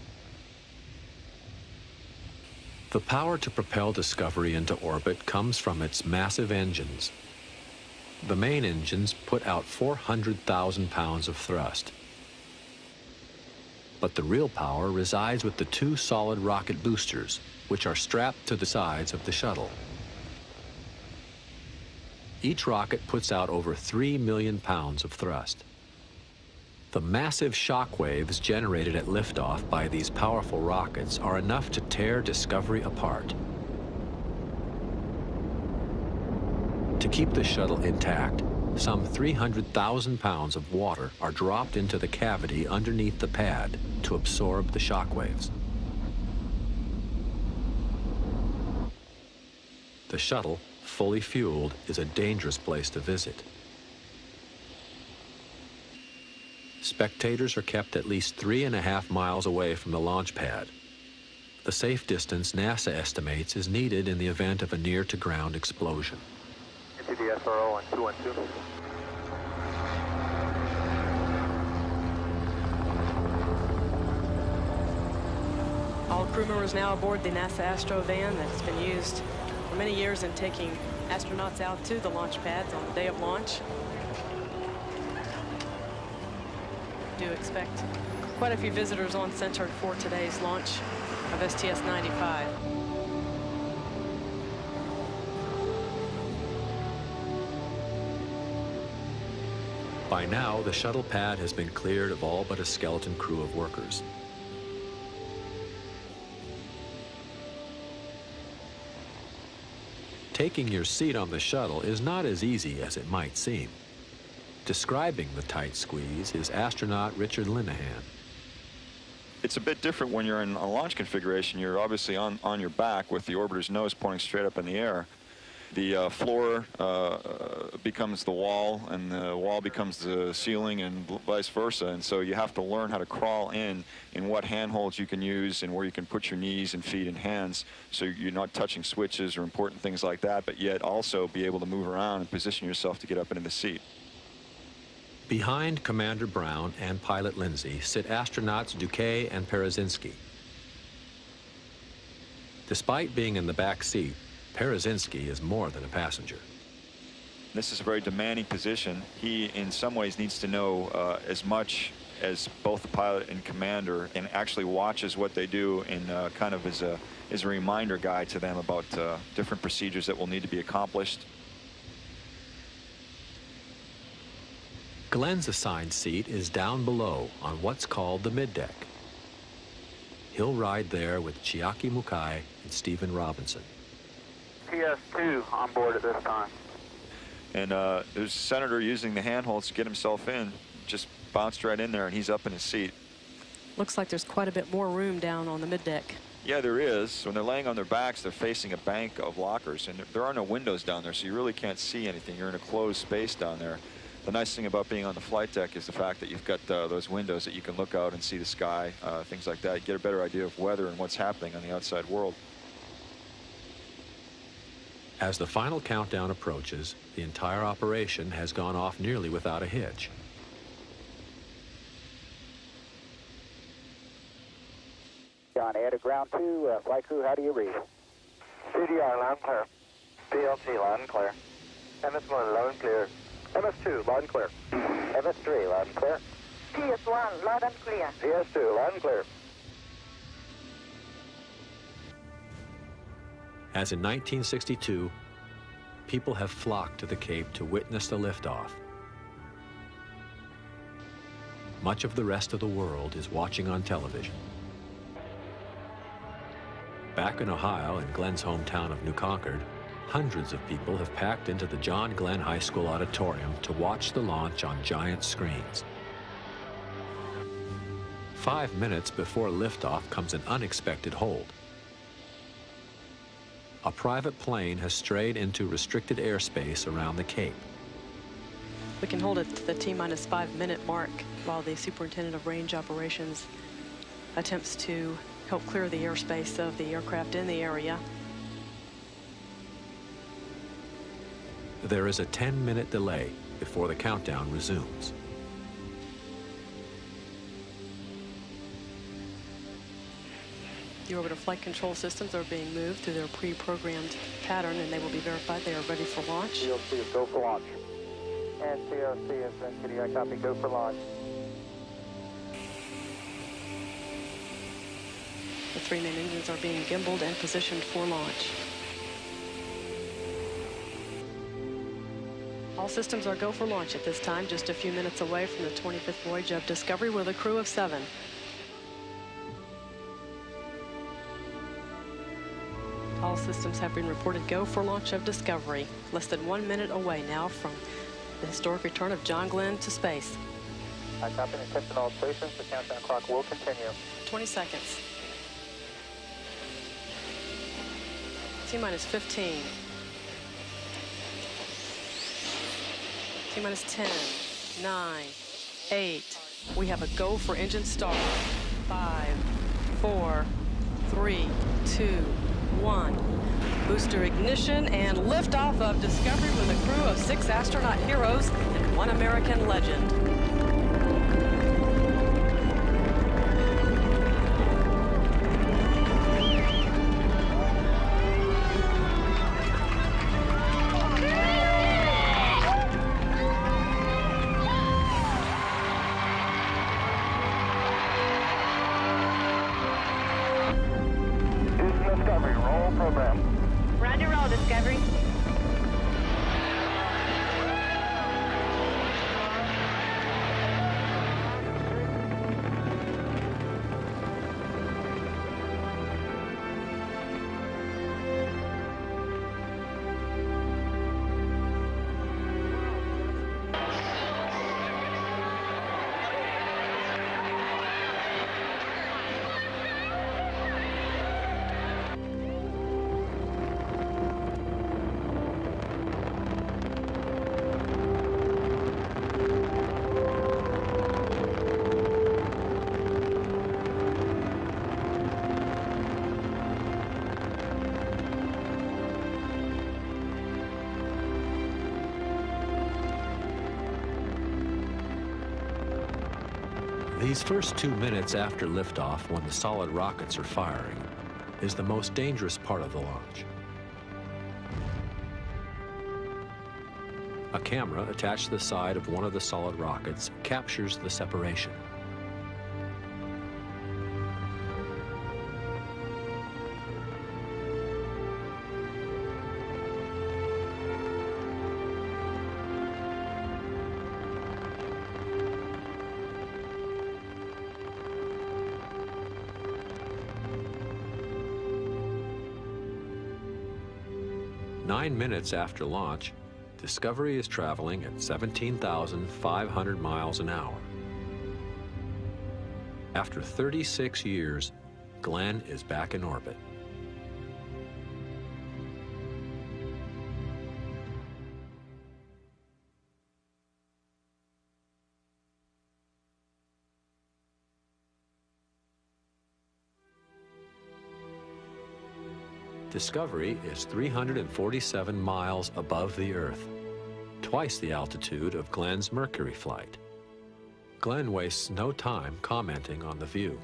The power to propel Discovery into orbit comes from its massive engines. The main engines put out 400,000 pounds of thrust. But the real power resides with the two solid rocket boosters, which are strapped to the sides of the shuttle. Each rocket puts out over 3 million pounds of thrust. The massive shock waves generated at liftoff by these powerful rockets are enough to tear Discovery apart. To keep the shuttle intact, some 300,000 pounds of water are dropped into the cavity underneath the pad to absorb the shock waves. The shuttle, fully fueled, is a dangerous place to visit. Spectators are kept at least 3.5 miles away from the launch pad. The safe distance NASA estimates is needed in the event of a near-to-ground explosion. Into the SRO on 212. All crew members now aboard the NASA Astro van that's been used for many years in taking astronauts out to the launch pads on the day of launch. Do expect quite a few visitors on center for today's launch of STS-95. By now, the shuttle pad has been cleared of all but a skeleton crew of workers. Taking your seat on the shuttle is not as easy as it might seem. Describing the tight squeeze is astronaut Richard Linehan. It's a bit different when you're in a launch configuration. You're obviously on your back with the orbiter's nose pointing straight up in the air. The floor becomes the wall, and the wall becomes the ceiling, and vice versa. And so you have to learn how to crawl in what handholds you can use and where you can put your knees and feet and hands, so you're not touching switches or important things like that, but yet also be able to move around and position yourself to get up into the seat. Behind Commander Brown and pilot Lindsay sit astronauts Duque and Perezinski. Despite being in the back seat, Perezinski is more than a passenger. This is a very demanding position. He, in some ways, needs to know as much as both the pilot and commander, and actually watches what they do in kind of as a reminder guide to them about different procedures that will need to be accomplished. Glenn's assigned seat is down below on what's called the middeck. He'll ride there with Chiaki Mukai and Stephen Robinson. PS2 on board at this time. And there's a senator using the handholds to get himself in. Just bounced right in there, and he's up in his seat. Looks like there's quite a bit more room down on the middeck. Yeah, there is. When they're laying on their backs, they're facing a bank of lockers, and there are no windows down there, so you really can't see anything. You're in a closed space down there. The nice thing about being on the flight deck is the fact that you've got those windows that you can look out and see the sky, things like that. You get a better idea of weather and what's happening on the outside world. As the final countdown approaches, the entire operation has gone off nearly without a hitch. John, air to ground 2, flight crew, how do you read? CDR, loud and clear. PLC, loud and clear. MS1, loud and clear. MS2, loud and clear. MS3, loud and clear. PS1, loud and clear. PS2, loud and clear. As in 1962, people have flocked to the Cape to witness the liftoff. Much of the rest of the world is watching on television. Back in Ohio, in Glenn's hometown of New Concord, hundreds of people have packed into the John Glenn High School auditorium to watch the launch on giant screens. 5 minutes before liftoff comes an unexpected hold. A private plane has strayed into restricted airspace around the Cape. We can hold it to the T-minus 5 minute mark while the Superintendent of Range Operations attempts to help clear the airspace of the aircraft in the area. There is a 10-minute delay before the countdown resumes. The orbiter flight control systems are being moved through their pre-programmed pattern, and they will be verified they are ready for launch. TLC is go for launch. And TLC is Kitty, I copy, go for launch. The 3 main engines are being gimbaled and positioned for launch. All systems are go for launch at this time, just a few minutes away from the 25th voyage of Discovery with a crew of 7. All systems have been reported go for launch of Discovery, less than 1 minute away now from the historic return of John Glenn to space. I copy and attention all stations. The countdown clock will continue. 20 seconds. T-minus 15. T-minus 10, 9, 8. We have a go for engine start. 5, 4, 3, 2, 1. Booster ignition and liftoff of Discovery with a crew of 6 astronaut heroes and 1 American legend. Discovery, roll program. Roger, roll, Discovery. These first 2 minutes after liftoff, when the solid rockets are firing, is the most dangerous part of the launch. A camera attached to the side of one of the solid rockets captures the separation. Nine minutes after launch, Discovery is traveling at 17,500 miles an hour. After 36 years, Glenn is back in orbit. Discovery is 347 miles above the Earth, twice the altitude of Glenn's Mercury flight. Glenn wastes no time commenting on the view.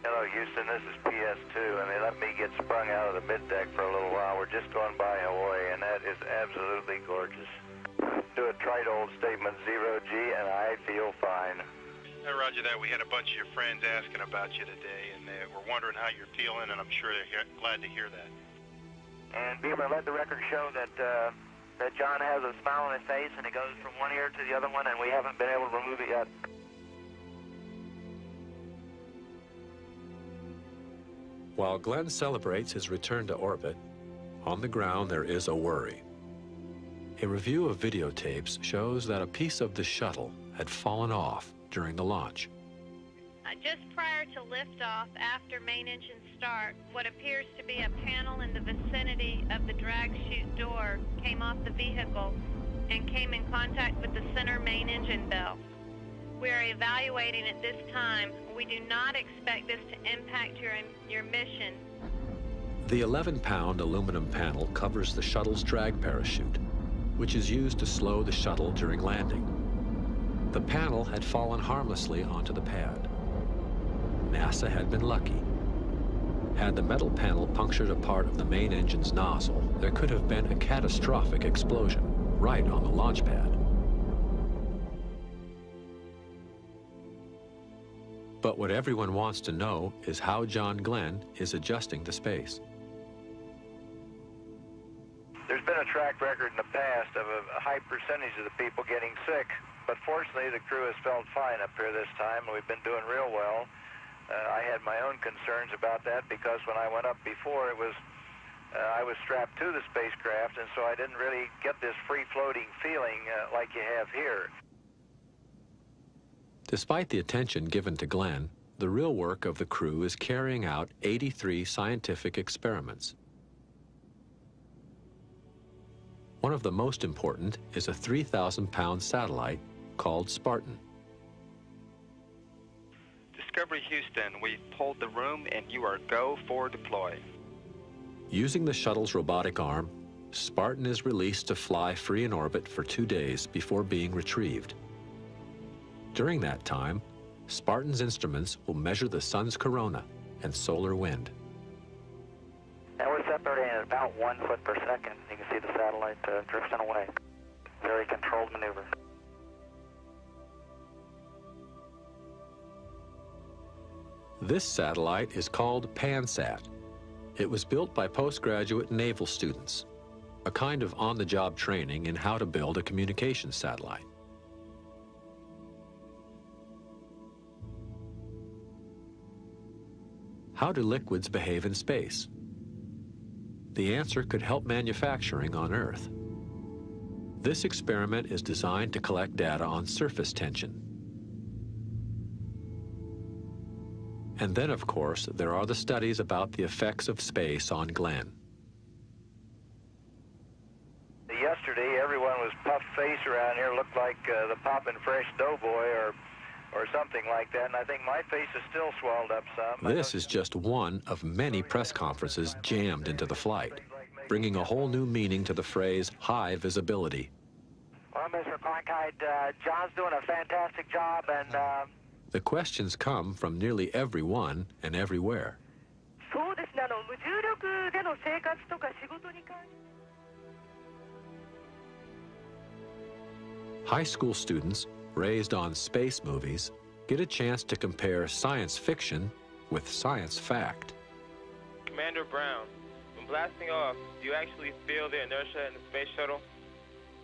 Hello, Houston. This is PS2, and they let me get sprung out of the middeck for a little while. We're just going by Hawaii, and that is absolutely gorgeous. Do a trite-old statement, 0G, and I feel fine. Roger that. We had a bunch of your friends asking about you today, and they were wondering how you're feeling, and I'm sure they're glad to hear that. And Beamer, let the record show that that John has a smile on his face, and it goes from one ear to the other one, and we haven't been able to remove it yet. While Glenn celebrates his return to orbit, on the ground there is a worry. A review of videotapes shows that a piece of the shuttle had fallen off during the launch. Just prior to liftoff, after main engine start, what appears to be a panel in the vicinity of the drag chute door came off the vehicle and came in contact with the center main engine bell. We are evaluating at this time We do not expect this to impact your mission. The 11-pound aluminum panel covers the shuttle's drag parachute, which is used to slow the shuttle during landing. The panel had fallen harmlessly onto the pad. NASA had been lucky. Had the metal panel punctured a part of the main engine's nozzle, there could have been a catastrophic explosion right on the launch pad. But what everyone wants to know is how John Glenn is adjusting to space. There's been a track record in the past of a high percentage of the people getting sick, but fortunately the crew has felt fine up here this time, and we've been doing real well. I had my own concerns about that because when I went up before, I was strapped to the spacecraft, and so I didn't really get this free-floating feeling like you have here. Despite the attention given to Glenn, the real work of the crew is carrying out 83 scientific experiments. One of the most important is a 3,000-pound satellite called Spartan. Discovery Houston, we've pulled the room and you are go for deploy. Using the shuttle's robotic arm, Spartan is released to fly free in orbit for 2 days before being retrieved. During that time, Spartan's instruments will measure the sun's corona and solar wind. And we're separating at about 1 foot per second. You can see the satellite drifting away. Very controlled maneuver. This satellite is called PanSat. It was built by postgraduate naval students, a kind of on-the-job training in how to build a communications satellite. How do liquids behave in space? The answer could help manufacturing on Earth. This experiment is designed to collect data on surface tension. And then, of course, there are the studies about the effects of space on Glenn. Yesterday, everyone was puff-faced around here, looked like the poppin' fresh doughboy or something like that, and I think my face is still swelled up some. This is just one of many press conferences jammed into the flight, bringing a whole new meaning to the phrase high visibility. Well, Mr. Cronkite, John's doing a fantastic job, and the questions come from nearly everyone and everywhere. High school students raised on space movies get a chance to compare science fiction with science fact. Commander Brown, when blasting off, do you actually feel the inertia in the space shuttle?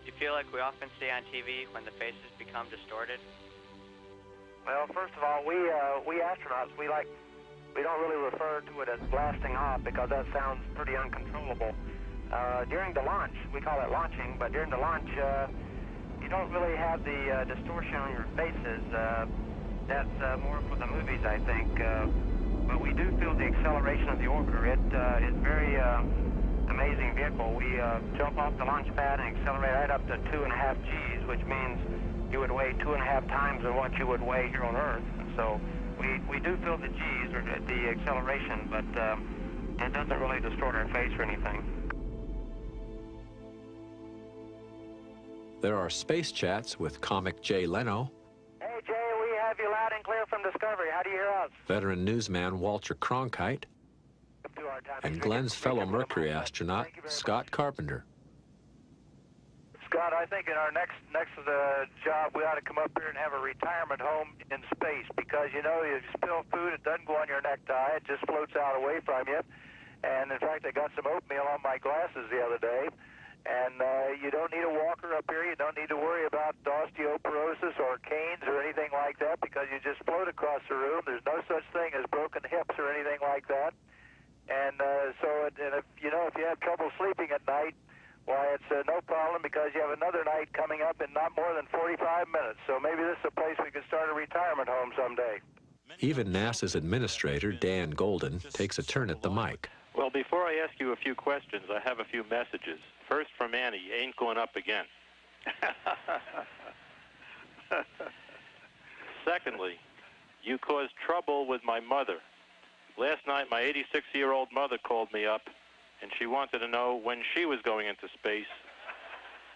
Do you feel like we often see on TV when the faces become distorted? Well, first of all, we astronauts, we don't really refer to it as blasting off because that sounds pretty uncontrollable. During the launch, we call it launching, but during the launch, you don't really have the distortion on your faces. That's more for the movies, I think. But we do feel the acceleration of the orbiter. It is very amazing vehicle. We jump off the launch pad and accelerate right up to 2.5 Gs, which means you would weigh 2.5 times than what you would weigh here on Earth. So we do feel the Gs, or the acceleration, but it doesn't really distort our face or anything. There are space chats with comic Jay Leno. Hey, Jay, we have you loud and clear from Discovery. How do you hear us? Veteran newsman Walter Cronkite, and Glenn's fellow Mercury astronaut, Scott Carpenter. Scott, I think in our next job, we ought to come up here and have a retirement home in space because, you know, you spill food, it doesn't go on your necktie, it just floats out away from you. And, in fact, I got some oatmeal on my glasses the other day. And you don't need a walker up here. You don't need to worry about osteoporosis or canes or anything like that because you just float across the room. There's no such thing as broken hips or anything like that. And if you have trouble sleeping at night, why, it's no problem because you have another night coming up in not more than 45 minutes. So maybe this is a place we could start a retirement home someday. Even NASA's administrator, Dan Golden, takes a turn at the mic. Well, before I ask you a few questions, I have a few messages. First from Annie, ain't going up again. Secondly, You caused trouble with my mother. Last night, my 86-year-old mother called me up, and she wanted to know when she was going into space.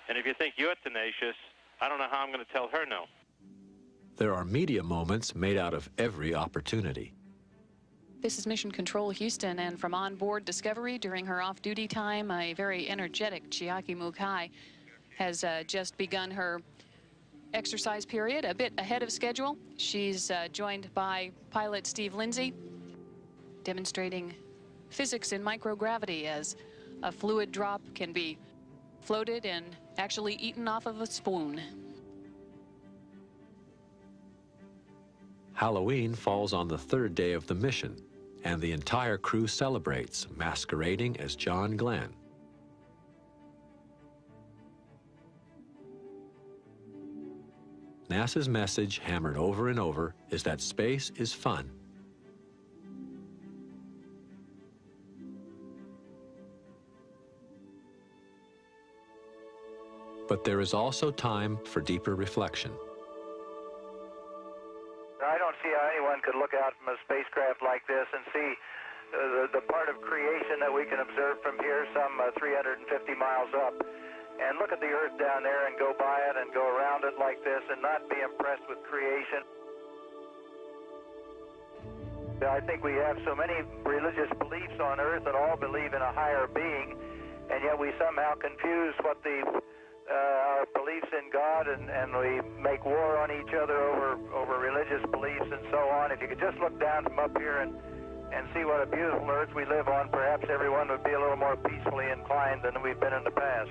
And if you think you're tenacious, I don't know how I'm going to tell her no. There are media moments made out of every opportunity. This is Mission Control Houston, and from onboard Discovery during her off-duty time, a very energetic Chiaki Mukai has just begun her exercise period a bit ahead of schedule. She's joined by pilot Steve Lindsay, demonstrating physics in microgravity as a fluid drop can be floated and actually eaten off of a spoon. Halloween falls on the third day of the mission, and the entire crew celebrates, masquerading as John Glenn. NASA's message, hammered over and over, is that space is fun. But there is also time for deeper reflection. I don't see how anyone could look out from a spacecraft like this and see the part of creation that we can observe from here, some 350 miles up, and look at the Earth down there and go by it and go around it like this and not be impressed with creation. I think we have so many religious beliefs on Earth that all believe in a higher being, and yet we somehow confuse what our beliefs in God, and we make war on each other over religious beliefs and so on. If you could just look down from up here and see what a beautiful Earth we live on, perhaps everyone would be a little more peacefully inclined than we've been in the past.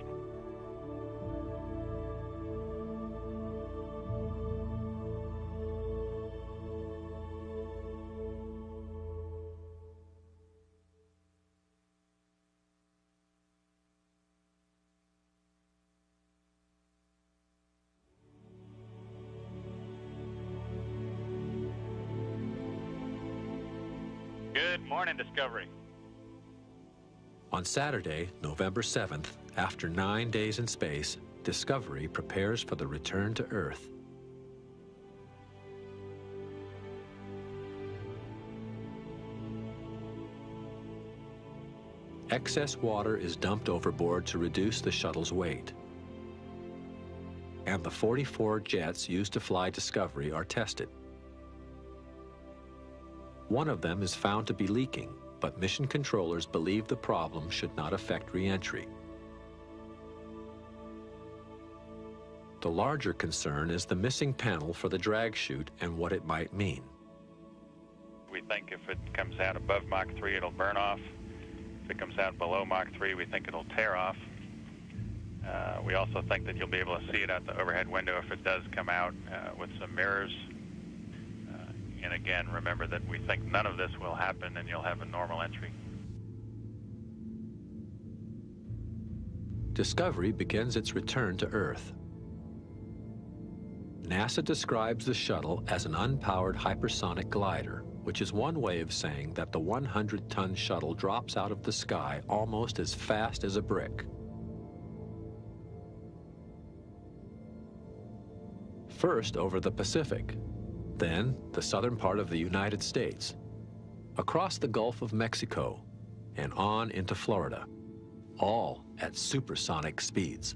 Good morning, Discovery. On Saturday, November 7th, after 9 days in space, Discovery prepares for the return to Earth. Excess water is dumped overboard to reduce the shuttle's weight. And the 44 jets used to fly Discovery are tested. One of them is found to be leaking, but mission controllers believe the problem should not affect re-entry. The larger concern is the missing panel for the drag chute and what it might mean. We think if it comes out above Mach 3, it'll burn off. If it comes out below Mach 3, we think it'll tear off. We also think that you'll be able to see it out the overhead window if it does come out with some mirrors. And again, remember that we think none of this will happen and you'll have a normal entry. Discovery begins its return to Earth. NASA describes the shuttle as an unpowered hypersonic glider, which is one way of saying that the 100-ton shuttle drops out of the sky almost as fast as a brick. First over the Pacific, then the southern part of the United States, across the Gulf of Mexico, and on into Florida, all at supersonic speeds.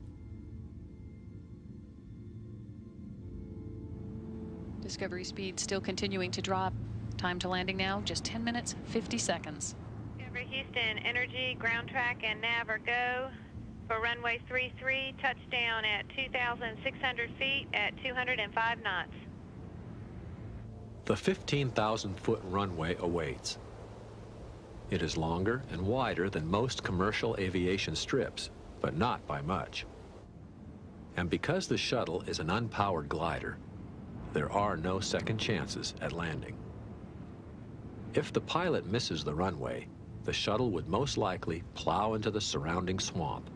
Discovery speed still continuing to drop. Time to landing now, just 10 minutes, 50 seconds. Discovery Houston, energy, ground track, and nav are go for runway 33, touchdown at 2,600 feet at 205 knots. The 15,000-foot runway awaits. It is longer and wider than most commercial aviation strips, but not by much. And because the shuttle is an unpowered glider, there are no second chances at landing. If the pilot misses the runway, the shuttle would most likely plow into the surrounding swamp.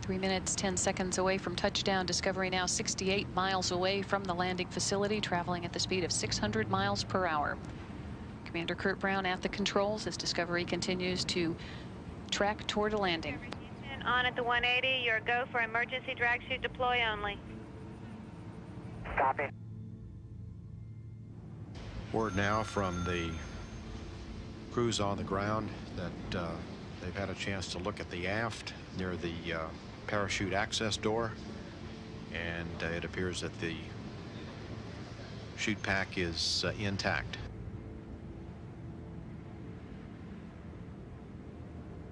3 minutes, 10 seconds away from touchdown. Discovery now 68 miles away from the landing facility, traveling at the speed of 600 miles per hour. Commander Kurt Brown at the controls as Discovery continues to track toward a landing. On at the 180, your go for emergency drag chute deploy only. Copy. Word now from the crews on the ground that they've had a chance to look at the aft near the parachute access door, and it appears that the chute pack is intact.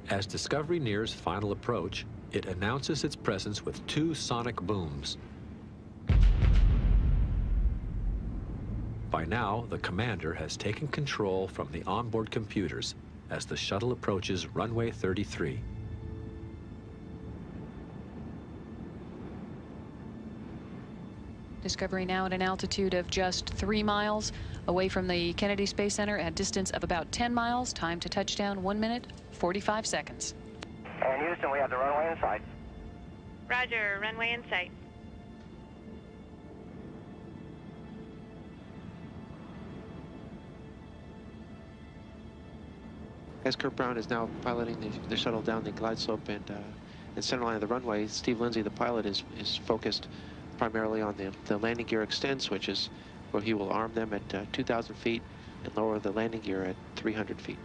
As Discovery nears final approach, it announces its presence with 2 sonic booms. By now, the commander has taken control from the onboard computers as the shuttle approaches runway 33. Discovery now at an altitude of just 3 miles away from the Kennedy Space Center at a distance of about 10 miles. Time to touchdown, 1 minute, 45 seconds. And Houston, we have the runway in sight. Roger, runway in sight. As Kurt Brown is now piloting the shuttle down the glide slope and center line of the runway, Steve Lindsay, the pilot, is focused primarily on the landing gear extend switches, where he will arm them at 2,000 feet and lower the landing gear at 300 feet.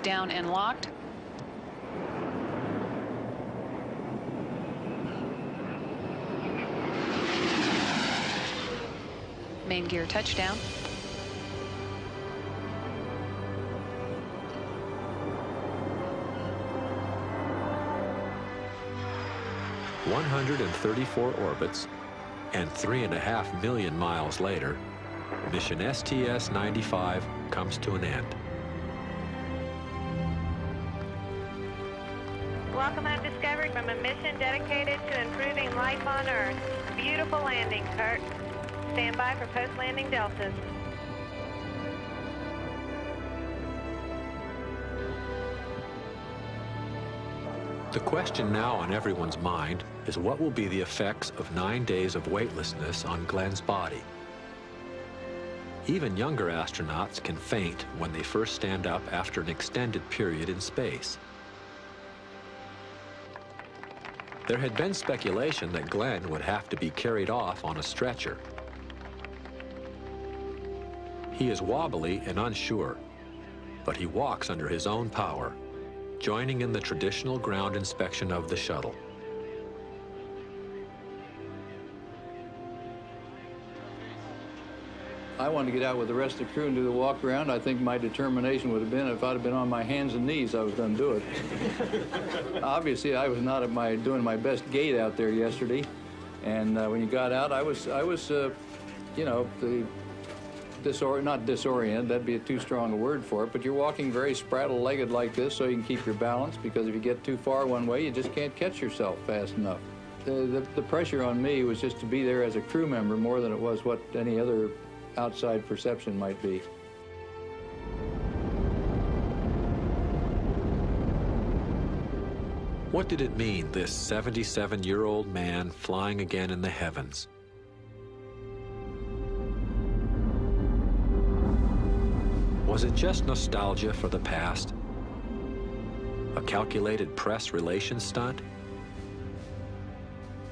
Down and locked. Main gear touchdown. "134 orbits and 3.5 million miles later, mission STS-95 comes to an end. Welcome home, Discovery, from a mission dedicated to improving life on Earth. Beautiful landing, Kurt. Stand by for post-landing deltas. The question now on everyone's mind is what will be the effects of 9 days of weightlessness on Glenn's body. Even younger astronauts can faint when they first stand up after an extended period in space. There had been speculation that Glenn would have to be carried off on a stretcher. He is wobbly and unsure, but he walks under his own power, joining in the traditional ground inspection of the shuttle. I wanted to get out with the rest of the crew and do the walk around. I think my determination would have been, if I'd have been on my hands and knees, I was going to do it. Obviously, I was not at doing my best gait out there yesterday. And when you got out, I was you know, not disoriented, that'd be too strong a word for it, but you're walking very spraddle-legged like this so you can keep your balance, because if you get too far one way, you just can't catch yourself fast enough. The pressure on me was just to be there as a crew member more than it was what any other outside perception might be. What did it mean, this 77-year-old man flying again in the heavens? Was it just nostalgia for the past? A calculated press relations stunt?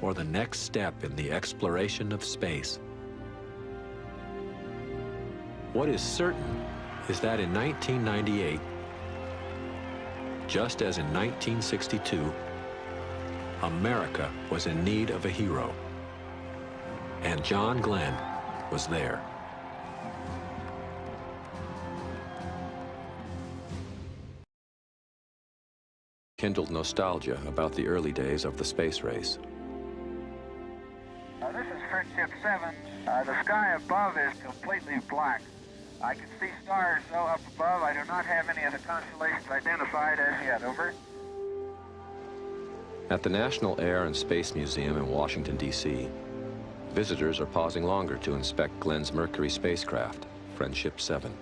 Or the next step in the exploration of space? What is certain is that in 1998, just as in 1962, America was in need of a hero, and John Glenn was there. Kindled nostalgia about the early days of the space race. This is Friendship 7. The sky above is completely black. I can see stars, though, up above. I do not have any of the constellations identified as yet. Over. At the National Air and Space Museum in Washington, D.C., visitors are pausing longer to inspect Glenn's Mercury spacecraft, Friendship 7.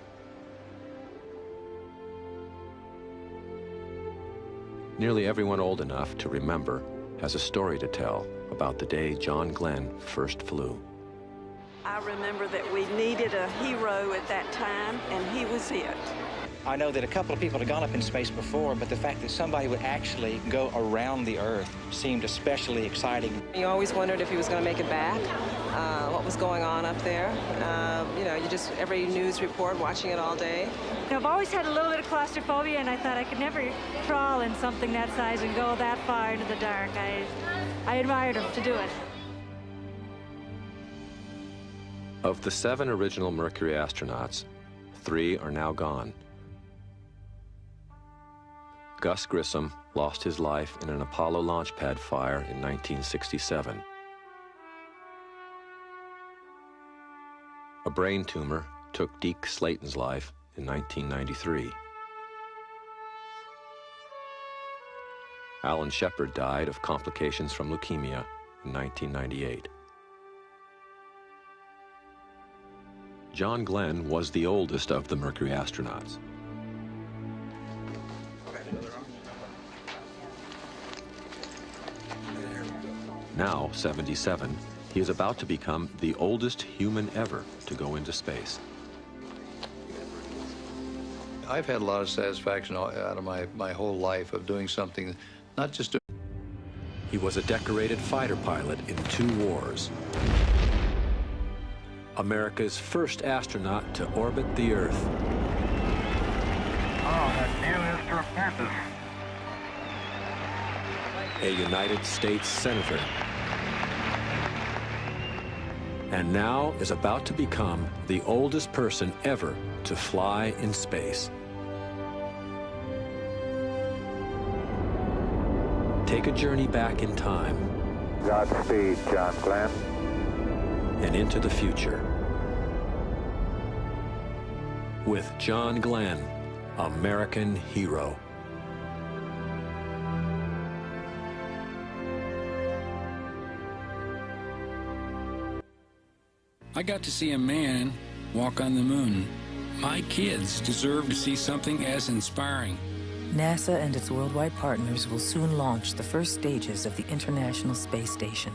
Nearly everyone old enough to remember has a story to tell about the day John Glenn first flew. I remember that we needed a hero at that time, and he was it. I know that a couple of people had gone up in space before, but the fact that somebody would actually go around the Earth seemed especially exciting. You always wondered if he was going to make it back, what was going on up there. You know, you just, every news report, watching it all day. I've always had a little bit of claustrophobia, and I thought I could never crawl in something that size and go that far into the dark. I admired him to do it. Of the 7 original Mercury astronauts, 3 are now gone. Gus Grissom lost his life in an Apollo launch pad fire in 1967. A brain tumor took Deke Slayton's life in 1993. Alan Shepard died of complications from leukemia in 1998. John Glenn was the oldest of the Mercury astronauts. Now 77, he is about to become the oldest human ever to go into space. I've had a lot of satisfaction out of my whole life of doing something, not just He was a decorated fighter pilot in 2 wars. America's first astronaut to orbit the Earth. Oh, that view is tremendous. A United States Senator. And now is about to become the oldest person ever to fly in space. Take a journey back in time. Godspeed, John Glenn. And into the future. With John Glenn, American hero. I got to see a man walk on the moon. My kids deserve to see something as inspiring. NASA and its worldwide partners will soon launch the first stages of the International Space Station.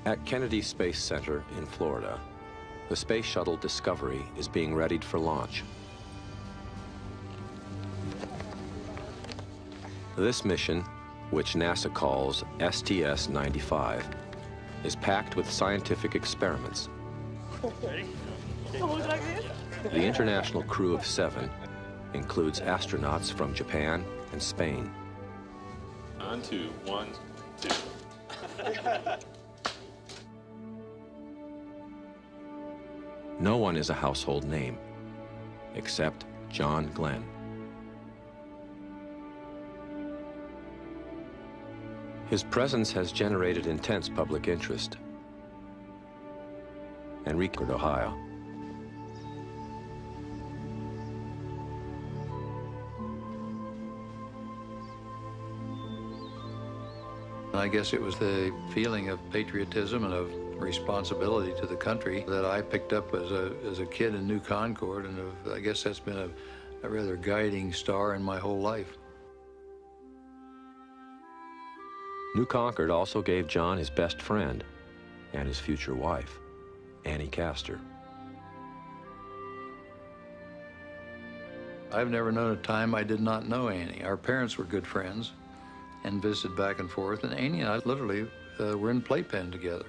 At Kennedy Space Center in Florida, the Space Shuttle Discovery is being readied for launch. This mission, which NASA calls STS-95, is packed with scientific experiments. The international crew of 7 includes astronauts from Japan and Spain. On 2, 1, 2. No one is a household name, except John Glenn. His presence has generated intense public interest. Enrique, Ohio. I guess it was the feeling of patriotism and of responsibility to the country that I picked up as a kid in New Concord, and I guess that's been a rather guiding star in my whole life. New Concord also gave John his best friend and his future wife, Annie Castor. I've never known a time I did not know Annie. Our parents were good friends and visited back and forth, and Annie and I literally were in playpen together.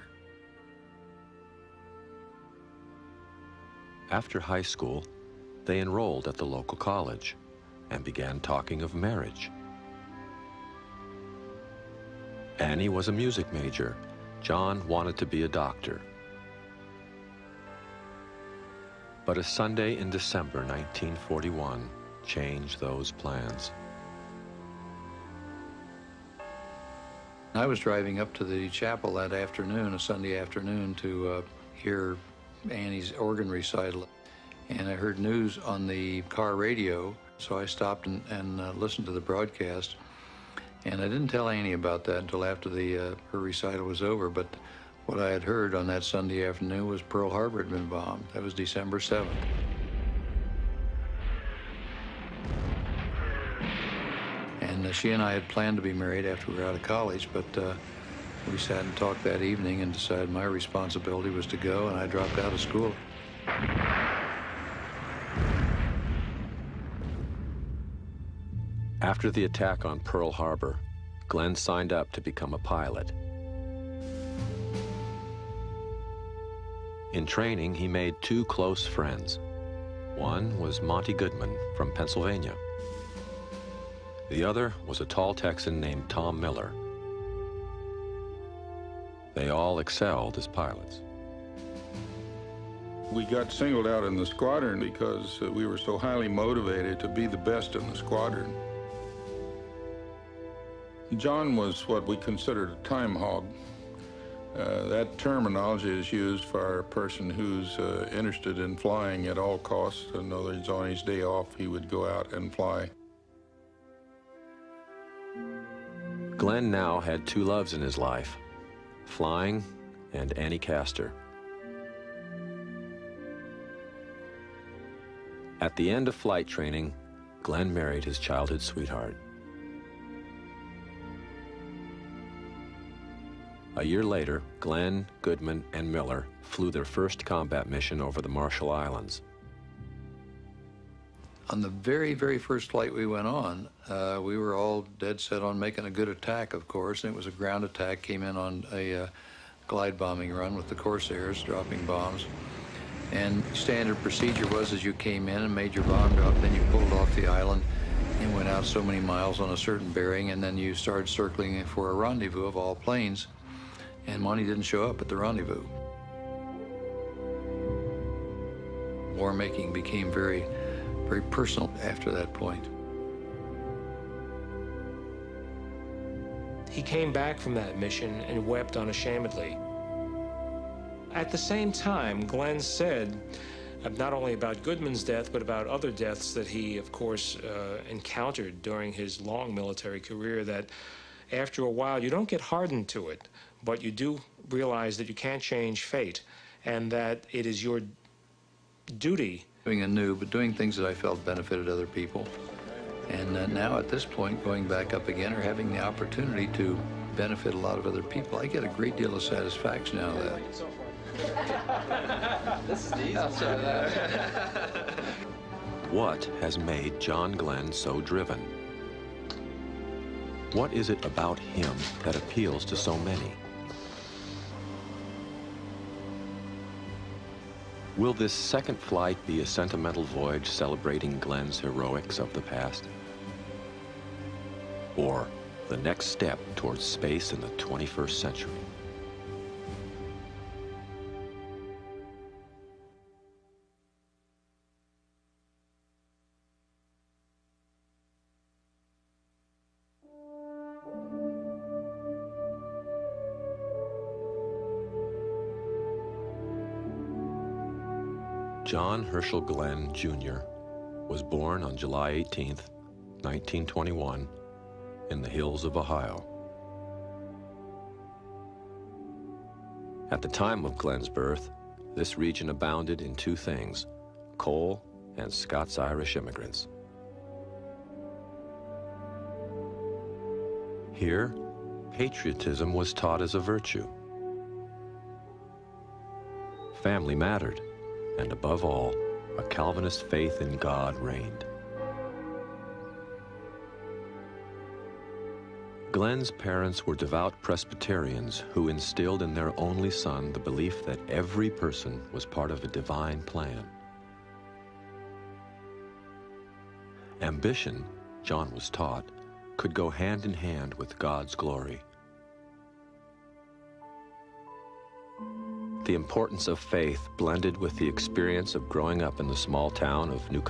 After high school, they enrolled at the local college and began talking of marriage. Annie was a music major. John wanted to be a doctor. But a Sunday in December 1941 changed those plans. I was driving up to the chapel that afternoon, a Sunday afternoon, to hear Annie's organ recital. And I heard news on the car radio, so I stopped and listened to the broadcast. And I didn't tell Annie about that until after her recital was over. But What I had heard on that Sunday afternoon was Pearl Harbor had been bombed. That was December 7th. And she and I had planned to be married after we were out of college, but we sat and talked that evening and decided my responsibility was to go, and I dropped out of school. After the attack on Pearl Harbor, Glenn signed up to become a pilot. In training, he made two close friends. One was Monty Goodman from Pennsylvania. The other was a tall Texan named Tom Miller. They all excelled as pilots. We got singled out in the squadron because we were so highly motivated to be the best in the squadron. John was what we considered a time hog. That terminology is used for a person who's interested in flying at all costs. In other words, on his day off, he would go out and fly. Glenn now had two loves in his life, flying and Annie Castor. At the end of flight training, Glenn married his childhood sweetheart. A year later, Glenn, Goodman, and Miller flew their first combat mission over the Marshall Islands. On the very, very first flight we went on, we were all dead set on making a good attack, of course, and it was a ground attack, came in on a glide bombing run with the Corsairs, dropping bombs. And standard procedure was as you came in and made your bomb drop, then you pulled off the island and went out so many miles on a certain bearing, and then you started circling for a rendezvous of all planes. And Monty didn't show up at the rendezvous. War making became very, very personal after that point. He came back from that mission and wept unashamedly. At the same time, Glenn said, not only about Goodman's death, but about other deaths that he, of course, encountered during his long military career, that after a while, you don't get hardened to it, but you do realize that you can't change fate, and that it is your duty. Doing anew, but doing things that I felt benefited other people. And now at this point, going back up again or having the opportunity to benefit a lot of other people, I get a great deal of satisfaction out of that. This is easy. What has made John Glenn so driven? What is it about him that appeals to so many? Will this second flight be a sentimental voyage celebrating Glenn's heroics of the past? Or the next step towards space in the 21st century? John Herschel Glenn, Jr. was born on July 18, 1921, in the hills of Ohio. At the time of Glenn's birth, this region abounded in two things: coal and Scots-Irish immigrants. Here, patriotism was taught as a virtue. Family mattered. And above all, a Calvinist faith in God reigned. Glenn's parents were devout Presbyterians who instilled in their only son the belief that every person was part of a divine plan. Ambition, John was taught, could go hand in hand with God's glory. The importance of faith blended with the experience of growing up in the small town of New